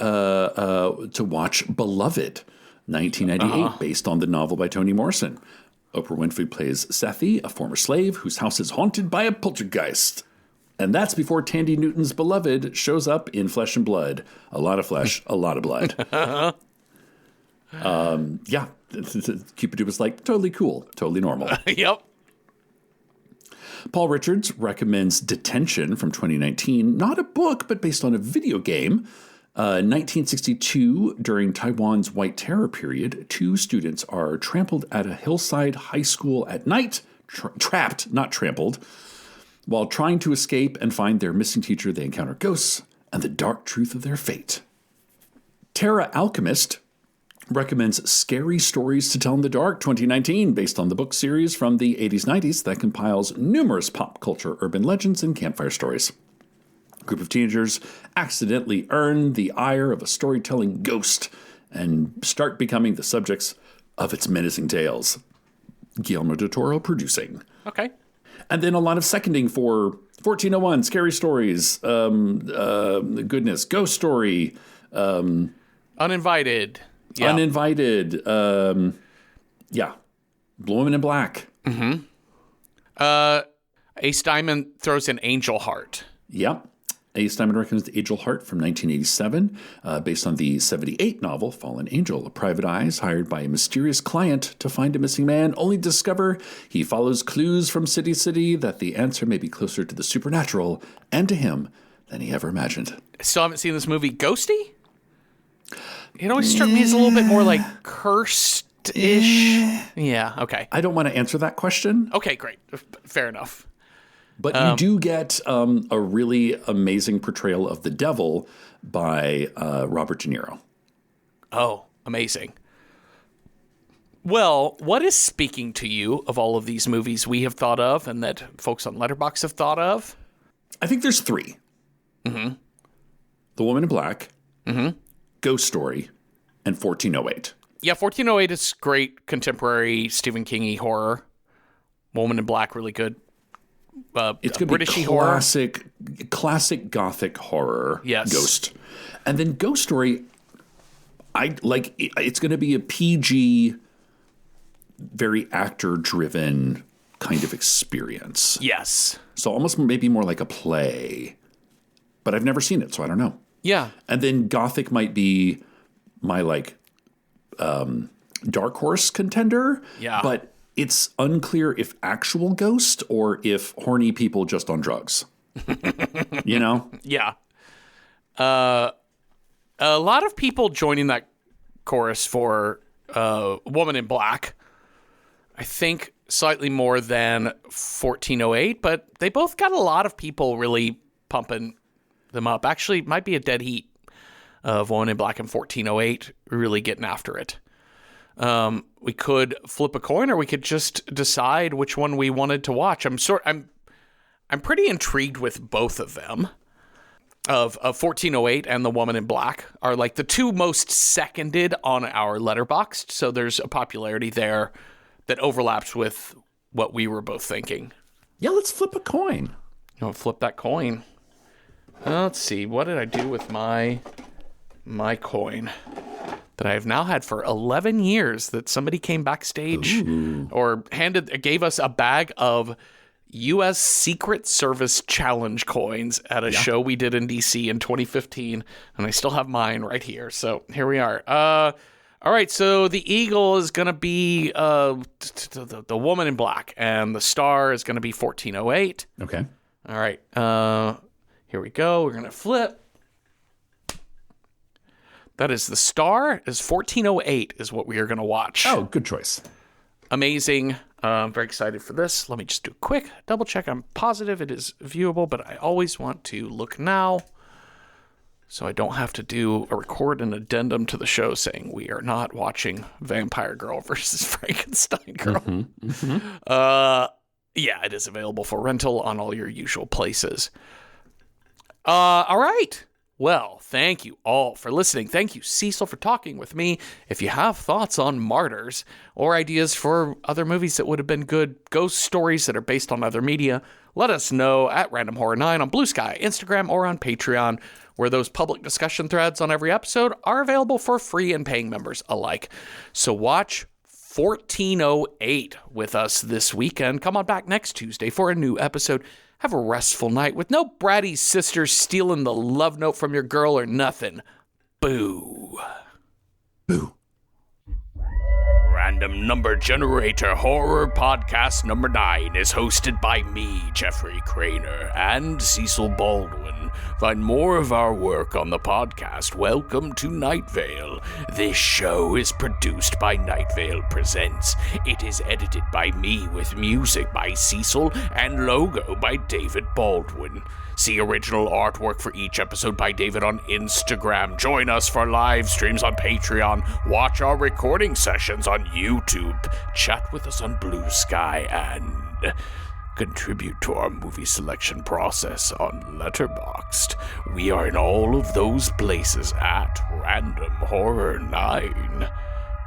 Speaker 1: watch Beloved, 1998, based on the novel by Toni Morrison. Oprah Winfrey plays Sethi, a former slave whose house is haunted by a poltergeist. And that's before Tandy Newton's Beloved shows up in Flesh and Blood. A lot of flesh, a lot of blood. Yeah, Cupid was like, totally cool, totally normal.
Speaker 3: Yep.
Speaker 1: Paul Richards recommends Detention from 2019, not a book, but based on a video game. 1962, during Taiwan's White Terror period, 2 students are trampled at a hillside high school at night, trapped, not trampled. While trying to escape and find their missing teacher, they encounter ghosts and the dark truth of their fate. Tara Alchemist recommends Scary Stories to Tell in the Dark 2019, based on the book series from the 80s-90s that compiles numerous pop culture urban legends and campfire stories. A group of teenagers accidentally earn the ire of a storytelling ghost and start becoming the subjects of its menacing tales. Guillermo del Toro producing.
Speaker 3: Okay.
Speaker 1: And then a lot of seconding for 1401, Scary Stories, goodness, Ghost Story.
Speaker 3: Uninvited. Yeah.
Speaker 1: Uninvited. Yeah. Blue Women in Black.
Speaker 3: Mm-hmm. Ace Diamond throws an Angel Heart.
Speaker 1: Yep. A. Steinman recommends Angel Heart from 1987, based on the 78 novel Fallen Angel. A private eye is hired by a mysterious client to find a missing man, only to discover he follows clues from city to city that the answer may be closer to the supernatural and to him than he ever imagined.
Speaker 3: Still haven't seen this movie. Ghosty? It always struck me as a little bit more like cursed-ish. Yeah, okay.
Speaker 1: I don't want to answer that question.
Speaker 3: Okay, great. Fair enough.
Speaker 1: But you do get a really amazing portrayal of the devil by Robert De Niro.
Speaker 3: Oh, amazing. Well, what is speaking to you of all of these movies we have thought of and that folks on Letterboxd have thought of?
Speaker 1: I think there's 3. Mm-hmm. The Woman in Black, Ghost Story, and 1408.
Speaker 3: Yeah, 1408 is great contemporary Stephen King-y horror. Woman in Black, really good.
Speaker 1: It's going to be classic gothic horror.
Speaker 3: Yes.
Speaker 1: Ghost. And then Ghost Story, it's going to be a PG, very actor-driven kind of experience.
Speaker 3: Yes.
Speaker 1: So almost maybe more like a play. But I've never seen it, so I don't know.
Speaker 3: Yeah.
Speaker 1: And then Gothic might be my dark horse contender.
Speaker 3: Yeah.
Speaker 1: But it's unclear if actual ghost or if horny people just on drugs. You know?
Speaker 3: Yeah. A lot of people joining that chorus for Woman in Black. I think slightly more than 1408, but they both got a lot of people really pumping them up. Actually, it might be a dead heat of Woman in Black and 1408 really getting after it. We could flip a coin, or we could just decide which one we wanted to watch. I'm pretty intrigued with both of them. Of 1408 and The Woman in Black are like the 2 most seconded on our Letterboxd, so there's a popularity there that overlaps with what we were both thinking.
Speaker 1: Yeah, let's flip a coin.
Speaker 3: You want to flip that coin? Let's see. What did I do with my coin that I have now had for 11 years that somebody came backstage or gave us a bag of U.S. Secret Service challenge coins at a show we did in D.C. in 2015, and I still have mine right here. So here we are. All right, so the eagle is going to be the Woman in Black, and the star is going to be 1408.
Speaker 1: Okay.
Speaker 3: All right, here we go. We're going to flip. That is the star, is 1408 is what we are going to watch.
Speaker 1: Oh, good choice.
Speaker 3: Amazing. I'm very excited for this. Let me just do a quick double check. I'm positive it is viewable, but I always want to look now so I don't have to record an addendum to the show saying we are not watching Vampire Girl versus Frankenstein Girl. Yeah, it is available for rental on all your usual places. All right. Well, thank you all for listening. Thank you, Cecil, for talking with me. If you have thoughts on Martyrs or ideas for other movies that would have been good ghost stories that are based on other media, let us know at Random Horror 9 on Blue Sky, Instagram, or on Patreon, where those public discussion threads on every episode are available for free and paying members alike. So watch 1408 with us this weekend. Come on back next Tuesday for a new episode. Have a restful night with no bratty sisters stealing the love note from your girl or nothing. Boo.
Speaker 1: Boo.
Speaker 3: Random Number Generator Horror Podcast number 9 is hosted by me, Jeffrey Craner, and Cecil Baldwin. Find more of our work on the podcast. Welcome to Night Vale. This show is produced by Night Vale Presents. It is edited by me with music by Cecil and logo by David Baldwin. See original artwork for each episode by David on Instagram. Join us for live streams on Patreon. Watch our recording sessions on YouTube. Chat with us on Blue Sky and contribute to our movie selection process on Letterboxd. We are in all of those places at Random Horror 9.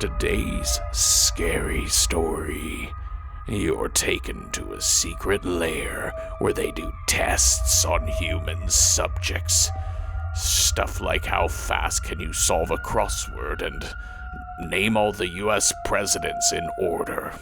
Speaker 3: Today's scary story. You're taken to a secret lair where they do tests on human subjects. Stuff like how fast can you solve a crossword and name all the U.S. presidents in order.